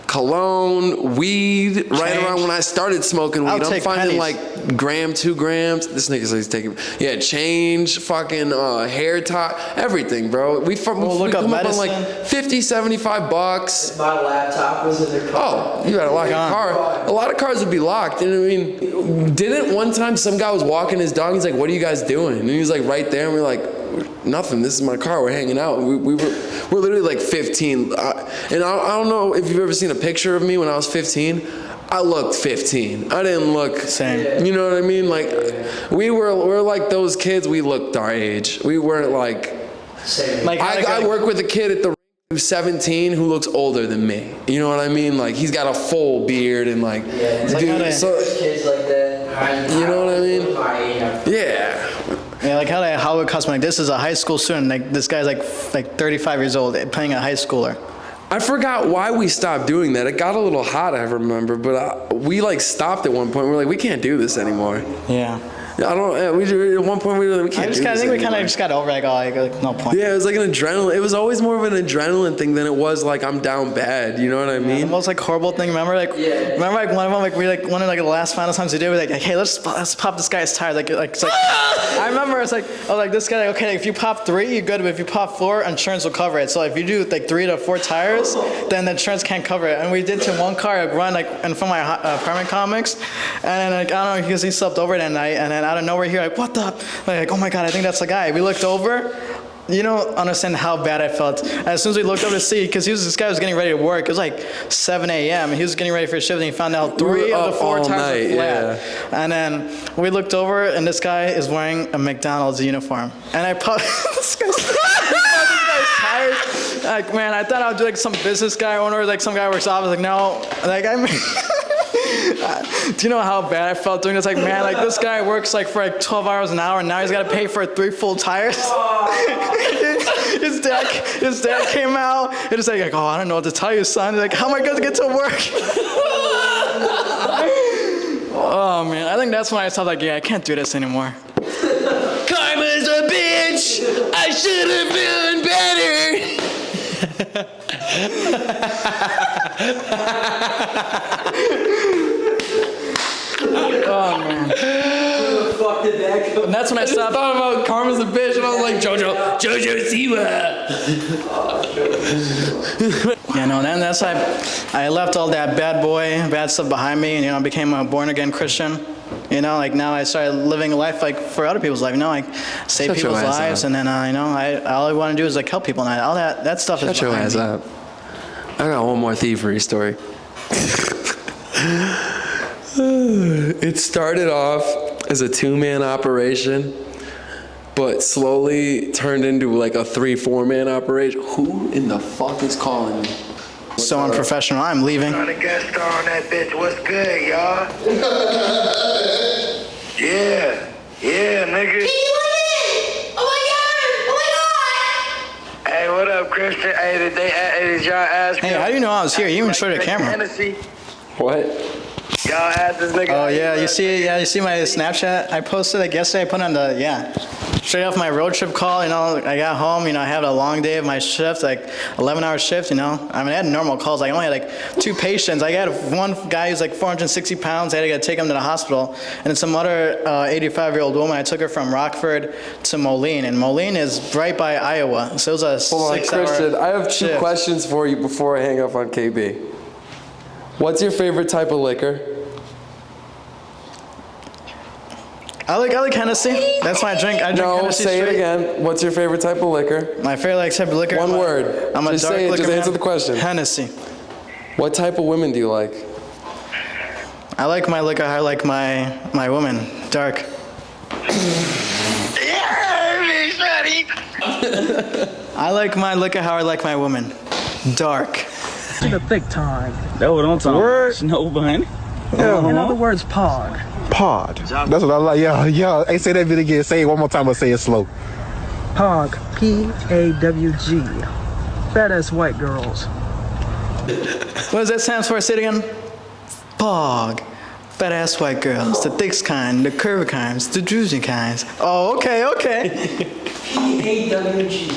cologne, weed, right around when I started smoking weed. I'm finding like gram, 2 grams. This nigga says he's taking, change, fucking hair tie, everything, bro. We come up on like 50, 75 bucks. Bought a laptop, was in their car. Oh, you gotta lock your car. A lot of cars would be locked. And I mean, didn't one time some guy was walking his dog, he's like, what are you guys doing? And he was like right there, and we were like, nothing, this is my car, we're hanging out. We're literally like 15. And I don't know if you've ever seen a picture of me when I was 15. I looked 15. I didn't look, same. You know what I mean? Like, we're like those kids, we looked our age. We weren't like, same. Like I work with a kid at the who's 17 who looks older than me. You know what I mean? Like, he's got a full beard and like, dude, so, kids like that. you know what I mean? Yeah. Yeah, like how it comes, like this is a high school student, like this guy's like 35 years old, playing a high schooler. I forgot why we stopped doing that. It got a little hot, I remember, but we like stopped at one point. We're like, we can't do this anymore. Yeah. I don't. We at one point we can't. I think we kind of just got over it. Like no point. Yeah, it was like an adrenaline. It was always more of an adrenaline thing than it was like I'm down bad. You know what I mean? The most like horrible thing. Remember like one of them like we like one of like the last final times we did. We like hey let's pop this guy's tires. Like it's like I remember it's like this guy like, okay like, if you pop 3 you're good, but if you pop 4 insurance will cover it. So if you do like 3 to 4 tires, then the insurance can't cover it. And we did to one car like run like in front of my apartment complex, and then like I don't know because he slept over that night, and then out of nowhere here like what the like oh my god I think that's the guy. We looked over. You don't understand how bad I felt. As soon as we looked over to see, because this guy was getting ready to work. It was like 7 a.m. He was getting ready for his shift, and he found out 3 of the 4 tires were flat. Yeah. And then we looked over, and this guy is wearing a McDonald's uniform. And I popped this guy's tires. Like, man, I thought I would do like some business guy owner, like some guy who works office. Like, no, like I mean, do you know how bad I felt doing this? Like, man, like this guy works like for like 12 hours an hour, and now he's got to pay for 3 full tires. His dad came out and was like, oh, I don't know what to tell you, son. He's like, how am I gonna get to work? Oh man, I think that's when I thought like, yeah, I can't do this anymore. Karma's a bitch. I should have been better. Oh man. Fuck did that go? And that's when I I stopped. thought about Karma's a bitch, and I was like, Jojo Siwa. You know, then that's I left all that bad stuff behind me, and you know, became a born again Christian. You know, like now I started living a life like for other people's life. You know, like save Shut your people's ass lives, up. and then you know, all I want to do is like help people, and all that stuff Shut is your behind ass me. up. I got one more thievery story. It started off as a 2-man operation, but slowly turned into like a 3-4-man operation. Who in the fuck is calling me? So unprofessional. I'm leaving. On the guest star on that bitch. What's good, y'all? Yeah, nigga. Hey, what up, Christian? Hey, did y'all ask me? Hey, how do you know I was here? You even showed a camera. Hennessy? What? Y'all had this nigga. Oh yeah, you see my Snapchat I posted like yesterday. I put on straight off my road trip call. You know, I got home. You know, I had a long day of my shift, like 11-hour shift. You know, I mean, I had normal calls. I only had like 2 patients. I had one guy who's like 460 pounds. I had to take him to the hospital, and then some other 85-year-old woman. I took her from Rockford to Moline, and Moline is right by Iowa. So it was a Hold on, 6-hour Christian, I have 2 shift. questions for you before I hang up on KB. What's your favorite type of liquor? I like Hennessy. That's my drink. I drink No, Hennessy say it straight. again. What's your favorite type of liquor? My favorite type of liquor. One word. I'm a Just dark say it, liquor just answer man. the question. Hennessy. What type of women do you like? I like my liquor. I like my woman. Dark. I like my liquor how I like my woman. Dark. In the thick time. That's what I'm talking about. Snow bunny. In other words, POD. Pod. That's what I like. Yeah. Hey, say that bit again. Say it one more time, but say it slow. POG. P-A-W-G. Fat ass white girls. What does that stand for? Say it again. POG. Fat ass white girls. The thick kind, the curvy kinds, the juicy kinds. Oh, okay. P-A-W-G.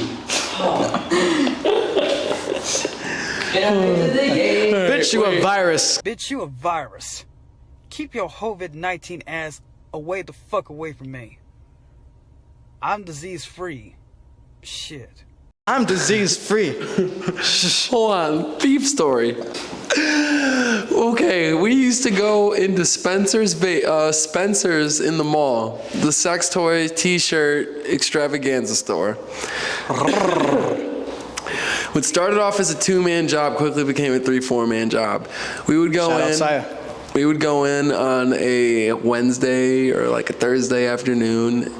Get up into the game. Bitch, you a virus. Bitch, you a virus. Keep your COVID-19 ass away the fuck away from me. I'm disease free. Shit. I'm disease free. Hold on, thief story. Okay, we used to go into Spencer's in the mall, the sex toy T-shirt extravaganza store. What started off as a 2-man job quickly became a 3-4-man job. We would go Shout out in. Saya. We would go in on a Wednesday or like a Thursday afternoon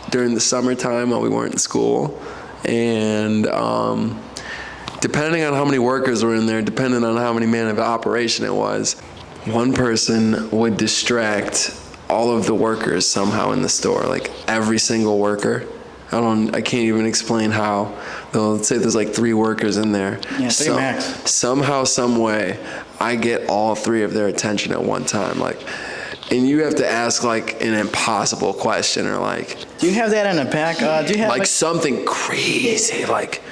during the summertime while we weren't in school. And depending on how many workers were in there, depending on how many man of operation it was, one person would distract all of the workers somehow in the store, like every single worker. I can't even explain how. Let's say there's like 3 workers in there. Yeah, 3 max. Somehow, some way, I get all 3 of their attention at one time. And you have to ask like an impossible question or like. Do you have that in the back? Do you have like something crazy like.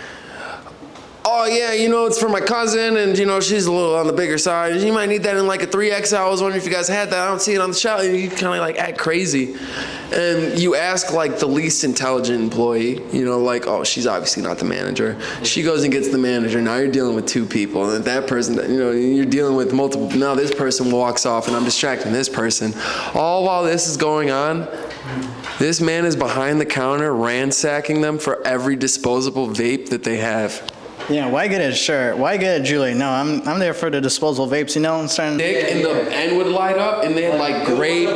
Oh yeah, it's for my cousin, and she's a little on the bigger side. You might need that in like a 3XL. I was wondering if you guys had that. I don't see it on the shelf. And you kind of like act crazy, and you ask like the least intelligent employee. Like, oh, she's obviously not the manager. She goes and gets the manager. Now you're dealing with 2 people, and that person, you're dealing with multiple. Now this person walks off, and I'm distracting this person. All while this is going on, this man is behind the counter ransacking them for every disposable vape that they have. Yeah, why get a shirt? Why get a jewelry? No, I'm there for the disposable vapes, I'm starting. Dick and the end would light up, and they had like grape,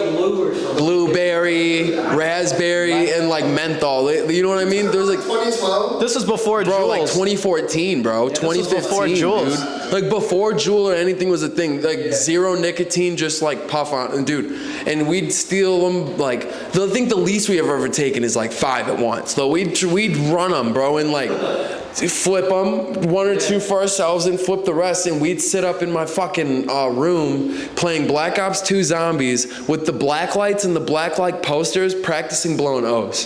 blueberry, raspberry, and like menthol. You know what I mean? There's like 2012? This is before bro, Juuls. like 2014, bro. This 2015, was before Juuls. dude. Like before Juul or anything was a thing. Like zero nicotine, just like puff on, and dude. And we'd steal them. Like I think the least we have ever taken is like 5 at once. Though we'd run them, bro, and like flip them 1 or 2 for ourselves and flip the rest. And we'd sit up in my fucking room playing Black Ops 2 Zombies with the black lights and the black light posters, practicing blowing O's.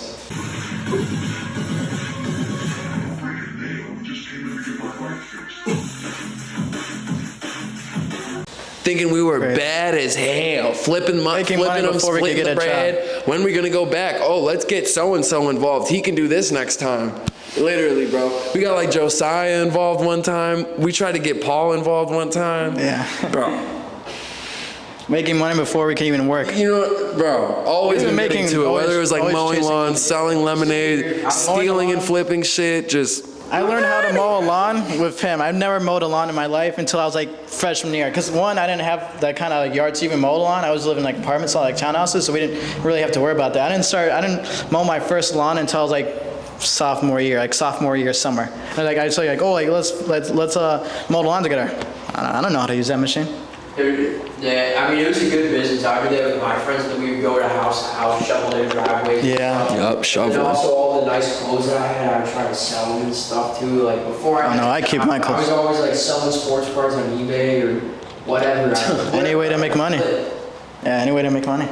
Thinking we were bad as hell, flipping them, before we could splitting get the a bread. job. When we gonna go back? Oh, let's get so-and-so involved. He can do this next time. Literally, bro. We got like Josiah involved one time. We tried to get Paul involved one time. Yeah. Bro. Making money before we can even work. You know, bro, always been making to it. Whether it was like mowing lawns, selling lemonade, stealing and flipping shit, just... I learned how to mow a lawn with him. I've never mowed a lawn in my life until I was like freshman year. Because one, I didn't have that kind of yard to even mow a lawn. I was living in like apartments, like townhouses, so we didn't really have to worry about that. I didn't mow my first lawn until I was like sophomore year summer. And like I just like, oh, like let's mow the lawn together. I don't know how to use that machine. Yeah, I mean, it was a good business. I did that with my friends, and we would go to house to house, shovel their driveways. Yeah. Yup, shovel. And also all the nice clothes that I had, I would try to sell them and stuff too. Like before I keep my I clothes. was always like selling sports cars on eBay or whatever. Any way to make money. Yeah, any way to make money.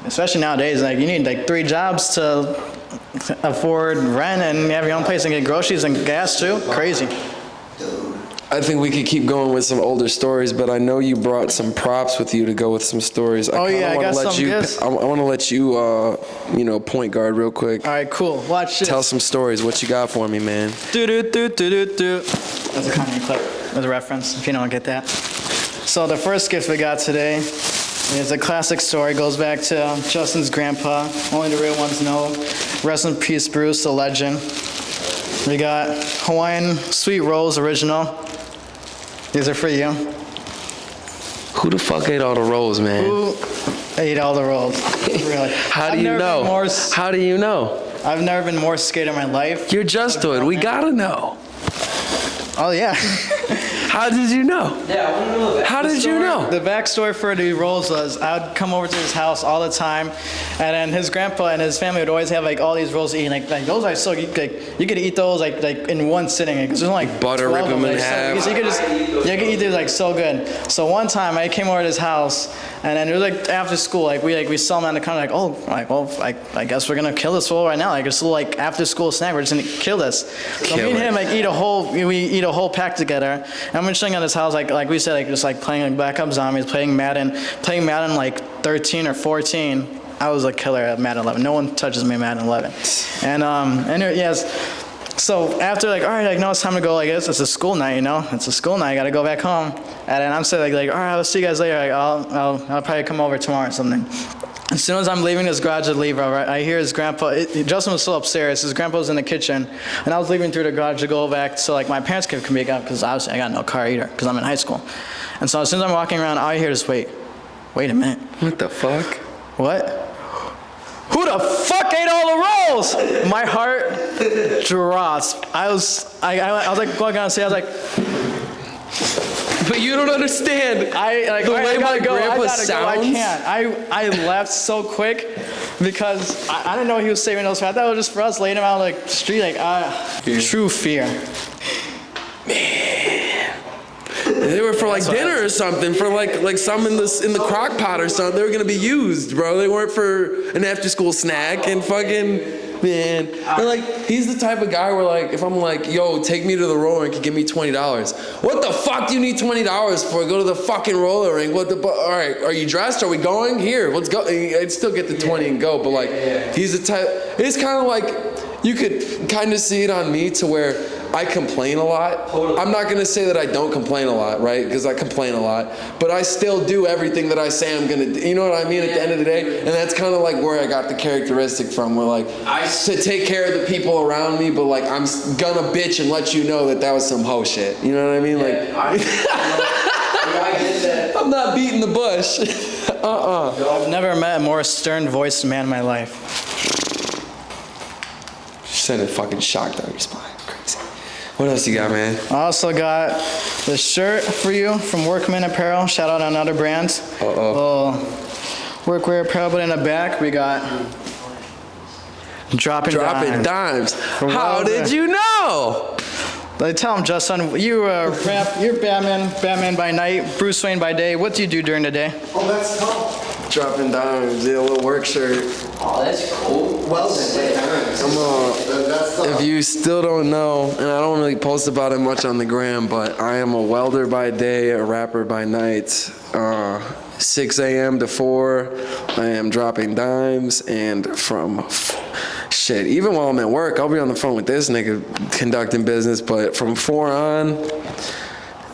Especially nowadays, like you need like 3 jobs to afford rent and have your own place and get groceries and gas too. Crazy. I think we could keep going with some older stories, but I know you brought some props with you to go with some stories. Oh yeah, I got some gifts. I want to let you, point guard real quick. All right, cool. Watch this. Tell some stories. What you got for me, man? Do. That's a Kanye clip. As a reference, if you don't get that. So the first gift we got today is a classic story. Goes back to Justin's grandpa. Only the real ones know. Rest in peace, Bruce, the legend. We got Hawaiian Sweet Rolls Original. These are for you. Who the fuck ate all the rolls, man? Who ate all the rolls? Really? How do you know? How do you know? I've never been more scared in my life. You're Justoid. We gotta know. Oh yeah. How did you know? Yeah, I want to know that. How did you know? The backstory for the rolls was I would come over to his house all the time, and then his grandpa and his family would always have like all these rolls to eat. Like those are so you could eat those like in one sitting. Because there's only like butter, 12 rip them in of half. So you could eat these like so good. So one time I came over to his house, and then it was like after school, like we saw him on the counter, like oh, like well, I guess we're gonna kill this roll right now. Like it's a little like after school snack. We're just gonna kill this. So me and him like we eat a whole pack together. And I'm just chilling at his house, like we said, like just like playing like Black Ops Zombies, playing Madden like 13 or 14. I was a killer at Madden 11. No one touches me at Madden 11. And anyway, yes. So after like all right, like no, it's time to go. Like it's a school night, you know. It's a school night. I gotta go back home. And then I'm saying like all right, I'll see you guys later. Like, I'll probably come over tomorrow or something. As soon as I'm leaving his garage to leave, I hear his grandpa. Justin was still upstairs. His grandpa was in the kitchen, and I was leaving through the garage to go back so like my parents could make up because obviously I got no car either because I'm in high school. And so as soon as I'm walking around, all I hear is wait a minute. What the fuck? What? Who the fuck ate all the rolls? My heart drops. I was like going downstairs. I was like. But you don't understand. The way my grandpa sounds. I can't. I left so quick because I didn't know he was saving those for. I thought it was just for us laying them out like the street. True fear. Man. They were for like dinner or something. For like some in the crock pot or something. They were gonna be used, bro. They weren't for an after school snack and fucking. Man, but like he's the type of guy where like if I'm like, yo, take me to the roller rink and give me $20. What the fuck do you need $20 for? Go to the fucking roller rink. All right, are you dressed? Are we going? Here, let's go. I'd still get the 20 and go, but like he's the type. It's kind of like you could kind of see it on me to where I complain a lot. Totally. I'm not gonna say that I don't complain a lot, right? Because I complain a lot, but I still do everything that I say I'm gonna do. You know what I mean? At the end of the day, and that's kind of like where I got the characteristic from. Where like to take care of the people around me, but like I'm gonna bitch and let you know that was some hoe shit. You know what I mean? Like I get that. I'm not beating the bush. I've never met a more stern-voiced man in my life. send a fucking shock down your spine. Crazy. What else you got, man? I also got the shirt for you from Workman Apparel. Shout out on other brands. Little workwear apparel, but in the back we got dropping dimes. How did you know? Like, tell him, Justin, you're Batman by night, Bruce Wayne by day. What do you do during the day? Oh, that's tough. Dropping dimes, yeah, a little work shirt. Oh, that's cool. Well said. That's tough. If you still don't know, and I don't really post about it much on the gram, but I am a welder by day, a rapper by night. 6 a.m. to 4, I am dropping dimes, and from shit, even while I'm at work, I'll be on the phone with this nigga conducting business, but from 4 on,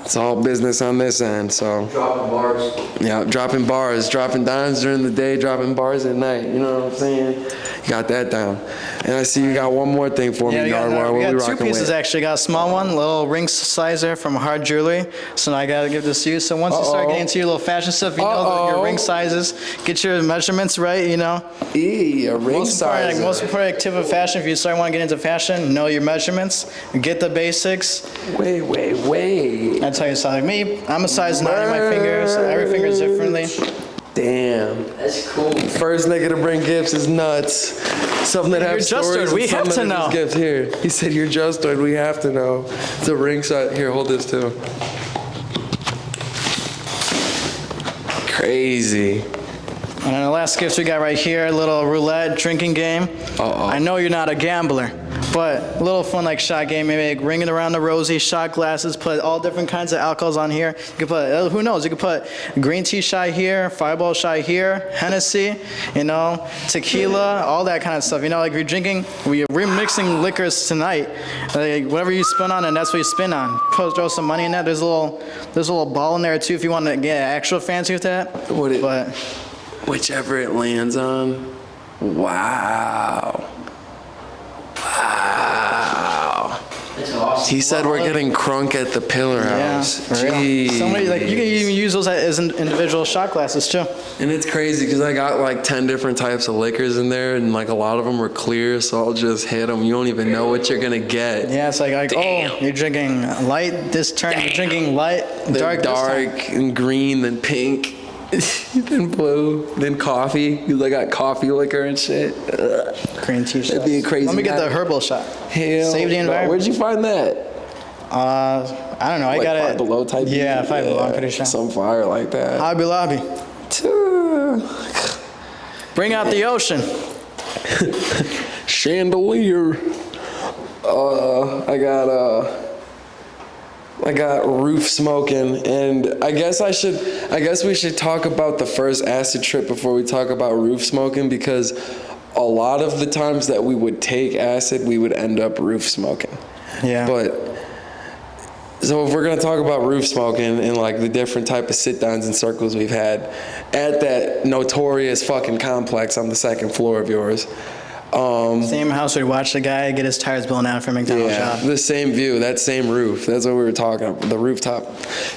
it's all business on this end, so. Dropping bars. Yeah, dropping bars, dropping dimes during the day, dropping bars at night, you know what I'm saying? You got that down. And I see you got one more thing for me, Narduar. We What we got two rocking pieces with? actually. Got a small one, little ring size there from Hard Jewelry. So now I gotta give this to you. So once you start getting into your little fashion stuff, you know your ring sizes, get your measurements right, you know. A ring size. Most important activity of fashion, if you start want to get into fashion, know your measurements, get the basics. Wait. I tell you something. Like me, I'm a size 9 in my fingers. So every finger is differently. Damn. That's cool. First nigga to bring gifts is nuts. Something that You're have stories. Justoid, we and have something to that know. just Gifts. Here, he said you're Justoid. We have to know. It's a ring size. Here, hold this too. Crazy. And then the last gift we got right here, a little roulette drinking game. I know you're not a gambler, but a little fun like shot game, maybe like ringing around the rosy, shot glasses, put all different kinds of alcohols on here. You could put, who knows, you could put green tea shot here, fireball shot here, Hennessy, you know, tequila, all that kind of stuff. You know, like if you're drinking, we're remixing liquors tonight. Like whatever you spin on, and that's what you spin on. Throw some money in that. There's a little ball in there too if you want to get actual fancy with that. Whichever it lands on. Wow. That's awesome. He said we're getting crunk at the Pillar House. For real. Jeez. Somebody, like, you can even use those as individual shot glasses too. And it's crazy because I got like 10 different types of liquors in there, and like a lot of them were clear, so I'll just hit them. You don't even know what you're gonna get. Yeah, it's like oh, you're drinking light this turn, you're drinking light, Then dark and green, then pink, then blue, then coffee. Because I got coffee liquor and shit. Ugh. Green tea shots. That'd be a crazy. Let me get night. the herbal shot. Hell, Save the environment. Where'd you find that? I don't know. I got Five it. Below type. Yeah, Five Below. I'm pretty sure. Some fire like that. Hobby Lobby. Bring out the ocean. Chandelier. I got roof smoking, and I guess we should talk about the first acid trip before we talk about roof smoking, because a lot of the times that we would take acid, we would end up roof smoking. Yeah. So if we're gonna talk about roof smoking and like the different type of sit downs and circles we've had at that notorious fucking complex on the second floor of yours. Same house we watched the guy get his tires blown out from McDonald's shop. The same view, that same roof. That's what we were talking about, the rooftop.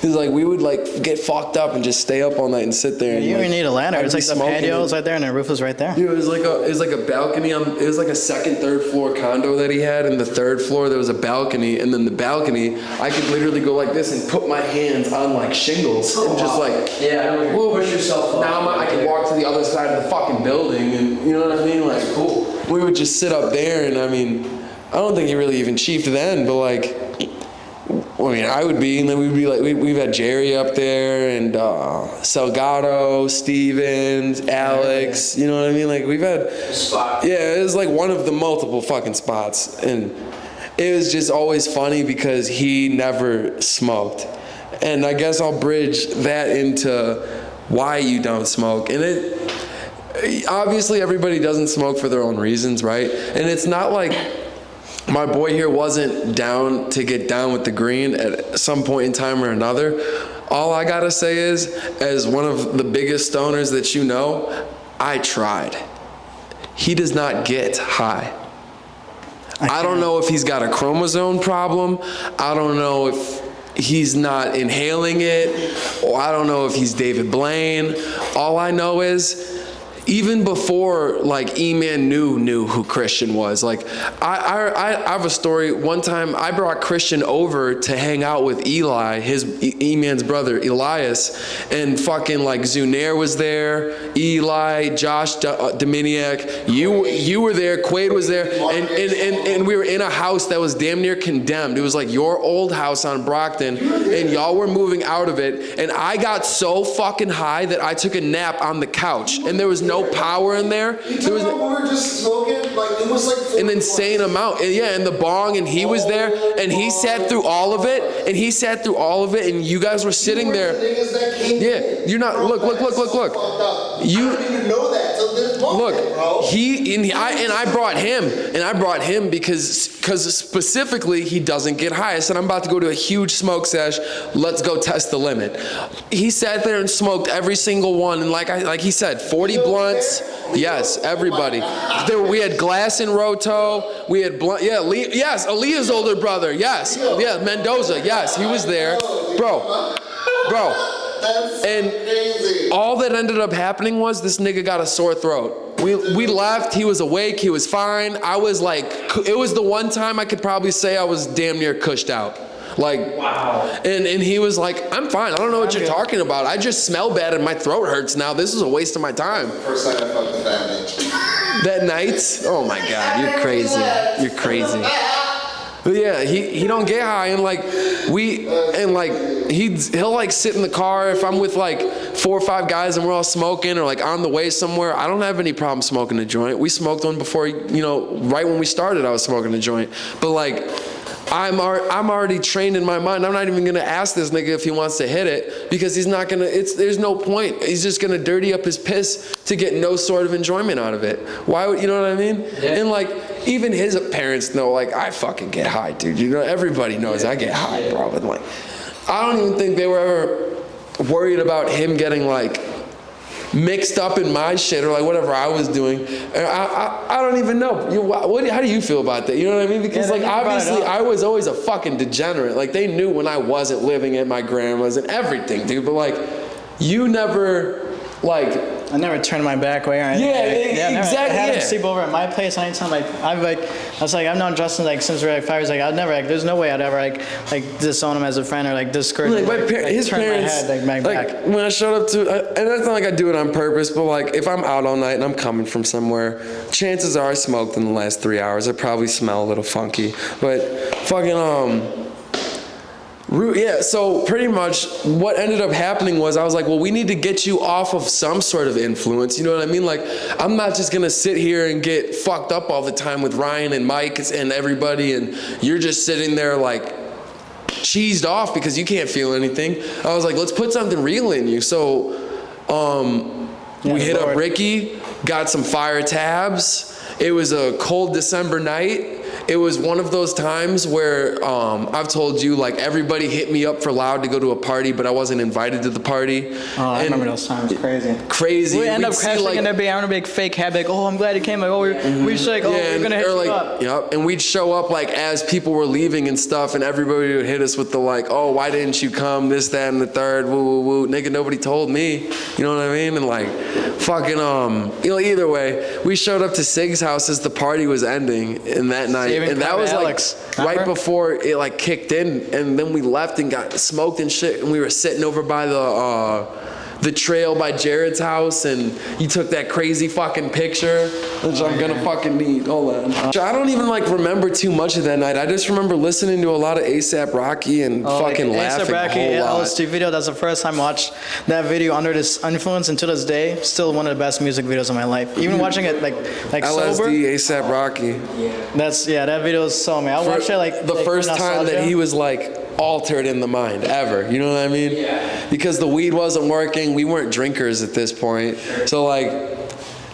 It's like we would like get fucked up and just stay up all night and sit there. And, You don't like, even need a ladder. I'd It's be like the smoking patio it. is right there and the roof is right there. Dude, it was like a balcony. It was like a second, third floor condo that he had, and the third floor there was a balcony, and then the balcony I could literally go like this and put my hands on like shingles and just like push yourself up. Now I can walk to the other side of the fucking building, and you know what I mean? Like cool. We would just sit up there, and I mean, I don't think he really even chiefed then, but like, I mean, I would be, and then we'd be like, we've had Jerry up there, and Salgado, Stevens, Alex, you know what I mean? Like, we've had, yeah, it was like one of the multiple fucking spots, and it was just always funny because he never smoked. And I guess I'll bridge that into why you don't smoke, and obviously everybody doesn't smoke for their own reasons, right? And it's not like my boy here wasn't down to get down with the green at some point in time or another. All I gotta say is, as one of the biggest stoners that you know, I tried. He does not get high. I don't know if he's got a chromosome problem. I don't know if he's not inhaling it, or I don't know if he's David Blaine. All I know is even before like E-Man knew who Christian was. Like I have a story. One time I brought Christian over to hang out with Eli, his E-Man's brother Elias, and fucking like Zunair was there, Eli, Josh Dominiak, you were there, Quaid was there, and we were in a house that was damn near condemned. It was like your old house on Brockton, and y'all were moving out of it, and I got so fucking high that I took a nap on the couch, and there was no power in there. There was we were just smoking, like it was like an insane amount, and the bong, and he was there, and he sat through all of it, and you guys were sitting there. Yeah, you're not. Look. You didn't even know that till this moment, look. bro. I brought him because specifically he doesn't get high. I said I'm about to go to a huge smoke sesh. Let's go test the limit. He sat there and smoked every single one, and like he said, 40 blunts. Yes, everybody. We had Glass and Roto. We had blunt. Yeah, yes, Aaliyah's older brother. Yes, yeah, Mendoza. Yes, he was there, bro. And all that ended up happening was this nigga got a sore throat. We left, he was awake, he was fine. I was like, it was the one time I could probably say I was damn near cushed out. Like, wow. And he was like, I'm fine, I don't know what you're talking about. I just smell bad and my throat hurts now. This is a waste of my time. First night I fucked the fat bitch. That night? Oh my God, you're crazy. You're crazy. But yeah, he don't get high, and like he'll like sit in the car if I'm with like 4 or 5 guys and we're all smoking or like on the way somewhere. I don't have any problem smoking a joint. We smoked one before, right when we started I was smoking a joint. But like I'm already trained in my mind. I'm not even gonna ask this nigga if he wants to hit it because he's not gonna. There's no point. He's just gonna dirty up his piss to get no sort of enjoyment out of it. Why would you know what I mean? Yeah. And like even his parents know. Like I fucking get high, dude. Everybody knows I get high, bro. And like I don't even think they were ever worried about him getting like mixed up in my shit or like whatever I was doing. I don't even know. How do you feel about that? You know what I mean? Because like obviously I was always a fucking degenerate. Like they knew when I wasn't living at my grandma's and everything, dude. But like you never like. I never turned my back way or anything. Exactly. I had him sleep over at my place anytime. I've known Justin like since we were like 5 years. Like I'd never there's no way I'd ever like disown him as a friend or like discourage him. His parents. My head, back. When I showed up and it's not like I do it on purpose, but like if I'm out all night and I'm coming from somewhere, chances are I smoked in the last 3 hours. I probably smell a little funky, but fucking yeah, so pretty much what ended up happening was I was like, well, we need to get you off of some sort of influence. You know what I mean? Like, I'm not just going to sit here and get fucked up all the time with Ryan and Mike and everybody, and you're just sitting there like cheesed off because you can't feel anything. I was like, let's put something real in you. So we hit up Ricky, got some fire tabs. It was a cold December night. It was one of those times where I've told you, like, everybody hit me up for Loud to go to a party, but I wasn't invited to the party. Oh, I remember those times. Crazy. We end up crashing and there'd be a big fake hat, like, oh, I'm glad you came. Like, oh, we should, like, we're going to hit you up. Yep, and we'd show up, like, as people were leaving and stuff, and everybody would hit us with the, like, oh, why didn't you come, this, that, and the third, woo, woo, woo. Nigga, nobody told me. You know what I mean? And, like, fucking, either way, we showed up to Sig's house as the party was ending in that night. And that was Alex, like right before it like kicked in, and then we left and got smoked and shit, and we were sitting over by the trail by Jared's house, and you took that crazy fucking picture, which I'm gonna fucking need. Hold on. I don't even like remember too much of that night. I just remember listening to a lot of A$AP Rocky and fucking laughing A$AP Rocky, a whole lot. LSD video. That's the first time I watched that video under this influence, and to this day, still one of the best music videos of my life. Even watching it like LSD, sober. A$AP Rocky. That video is so amazing. I watched it like the first time that he was like altered in the mind ever, you know what I mean? Yeah. Because the weed wasn't working, we weren't drinkers at this point, so like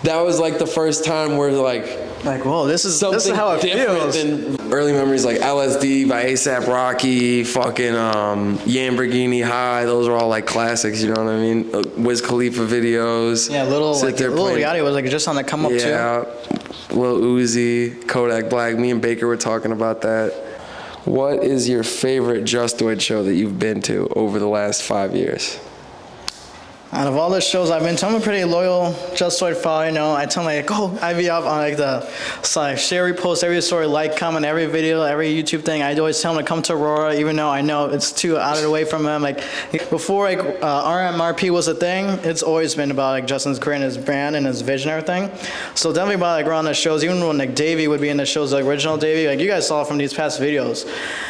that was like the first time where like whoa, this is how it feels. Than early memories like LSD by A$AP Rocky, fucking Lamborghini High, those are all like classics, you know what I mean? Wiz Khalifa videos. Yeah, Lil Yachty was like just on the come up too. Yeah, Lil Uzi, Kodak Black, me and Baker were talking about that. What is your favorite Justoid show that you've been to over the last 5 years? Out of all the shows I've been to, I'm a pretty loyal Justoid follower, you know. I tell them, like, go IV up on, like, share, repost every story, like, comment every video, every YouTube thing. I always tell them to come to Aurora, even though I know it's too out of the way from them. Like, before, like, RMRP was a thing, it's always been about, like, Justin's career and his brand and his vision and everything. So definitely about, like, around the shows, even when, like, Davey would be in the shows, like, original Davey, like, you guys saw from these past videos.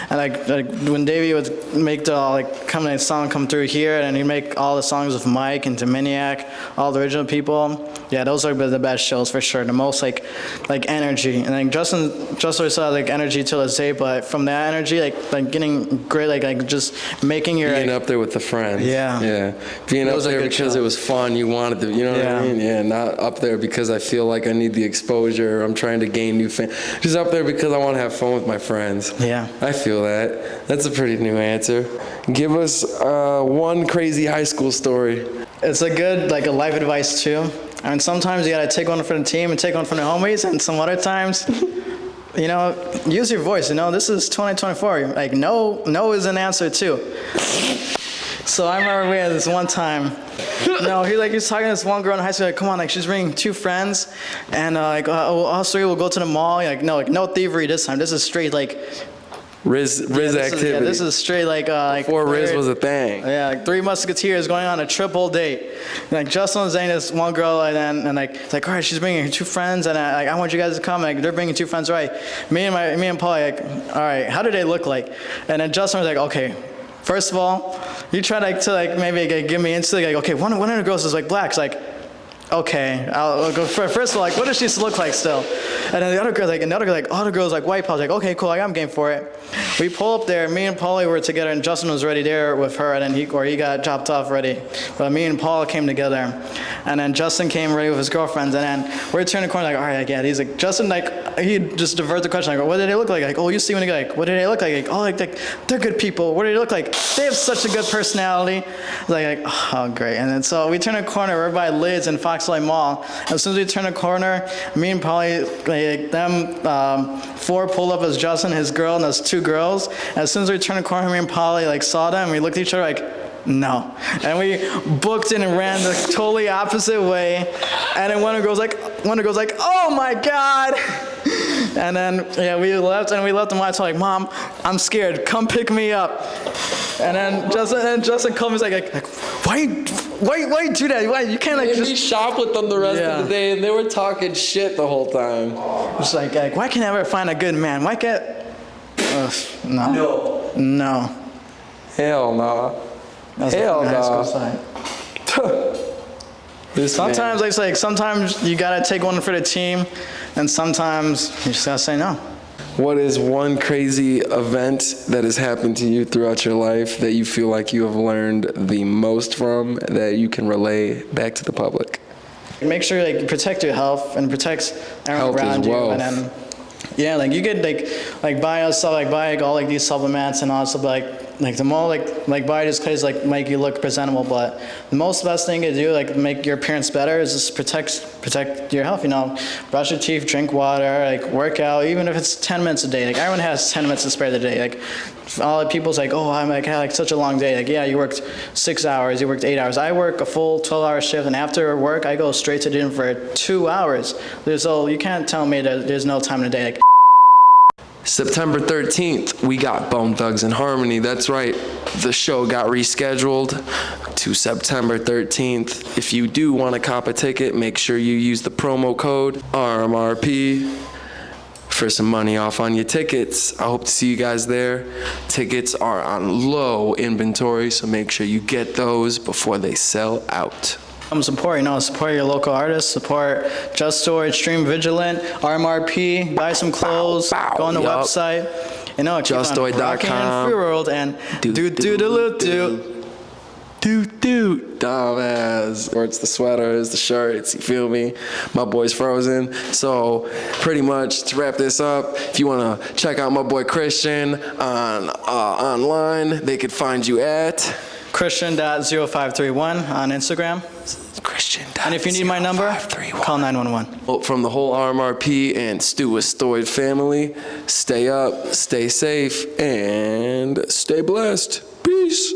And, like when Davey would make the, like, song come through here, and he'd make all the songs with Mike and Dominiac, all the original people. Yeah, those are the best shows for sure. The most like energy, and like Justin always had like energy till this day. But from that energy, like getting great, like just making your being up there with the friends. Yeah, being up there because it was fun. You wanted to, you know what I mean? Yeah, not up there because I feel like I need the exposure. I'm trying to gain new fans. Just up there because I want to have fun with my friends. Yeah, I feel that. That's a pretty new answer. Give us one crazy high school story. It's a good, like, a life advice too. I mean, sometimes you gotta take one for the team and take one from the homies, and some other times, you know, use your voice. You know, this is 2024. Like, no is an answer too. So I remember we had this one time. No, he's talking to this one girl in high school. Like, come on, like, she's bringing 2 friends, and us 3 will go to the mall. Like, no thievery this time. This is straight like. Riz activity. This is straight like before Riz was a thing. Yeah, like 3 Musketeers going on a triple date. Like Justin was dating this one girl, and like it's like, all right, she's bringing her 2 friends, and I want you guys to come. Like, they're bringing 2 friends, right? Me and Paul like, all right, how do they look like? And then Justin was like, okay. First of all, you try to maybe give me instantly like, okay, one of the girls is like black. It's like, okay, I'll go first of all, like, what does she look like still? And then the other girl, all the girls like white. I was like, okay, cool, I'm game for it. We pull up there, me and Paulie were together, and Justin was already there with her, and then he got dropped off already. But me and Paul came together, and then Justin came ready with his girlfriends, and then we're turning the corner like, all right, I get it. He's like, Justin, like, he just divert the question, like, what did they look like? Like, oh, you see when they go, like, what did they look like? Like, oh, like they're good people. What do they look like? They have such a good personality. Like, oh, great. And then so we turn a corner, we're by Lids and Foxlight Mall. As soon as we turn a corner, me and Polly, like, them 4 pull up as Justin, his girl, and those 2 girls. As soon as we turned a corner, me and Polly like saw them, and we looked at each other like, no. And we booked it and ran the totally opposite way. And then one of the girls like, oh my God. And then we left them. I told like, Mom, I'm scared. Come pick me up. And then Justin called me like why you do that? Why you can't like just shop with them the rest of the day, and they were talking shit the whole time. It's like why can't I ever find a good man? Why can't? No. Hell no. Hell no. Sometimes you gotta take one for the team, and sometimes you just gotta say no. What is one crazy event that has happened to you throughout your life that you feel like you have learned the most from, that you can relay back to the public? Make sure you protect your health and protect everyone around you, and then like you get like buy all like these supplements and also like the more like buy this cause like make you look presentable, but the most best thing to do like make your appearance better is just protect your health. You know, brush your teeth, drink water, like work out, even if it's 10 minutes a day. Like everyone has 10 minutes to spare the day. Like all the people's like, oh, I had like such a long day. Like, yeah, you worked 6 hours, you worked 8 hours. I work a full 12-hour shift, and after work I go straight to the gym for 2 hours. You can't tell me that there's no time in the day. Like, September 13th, we got Bone Thugs and Harmony. That's right. The show got rescheduled to September 13th. If you do want to cop a ticket, make sure you use the promo code RMRP for some money off on your tickets. I hope to see you guys there. Tickets are on low inventory, so make sure you get those before they sell out. Support your local artists, support Justoid, Stream Vigilant, RMRP, buy some clothes, go on the website, Justoid.com, free world, and do dumbass. Or it's the sweaters, the shirts, you feel me? My boy's frozen. So pretty much to wrap this up, if you want to check out my boy Christian on online, they could find you at Christian.0531 on Instagram. Christian. And if you need my number, call 911. Well, from the whole RMRP and Justoid family, stay up, stay safe, and stay blessed. Peace.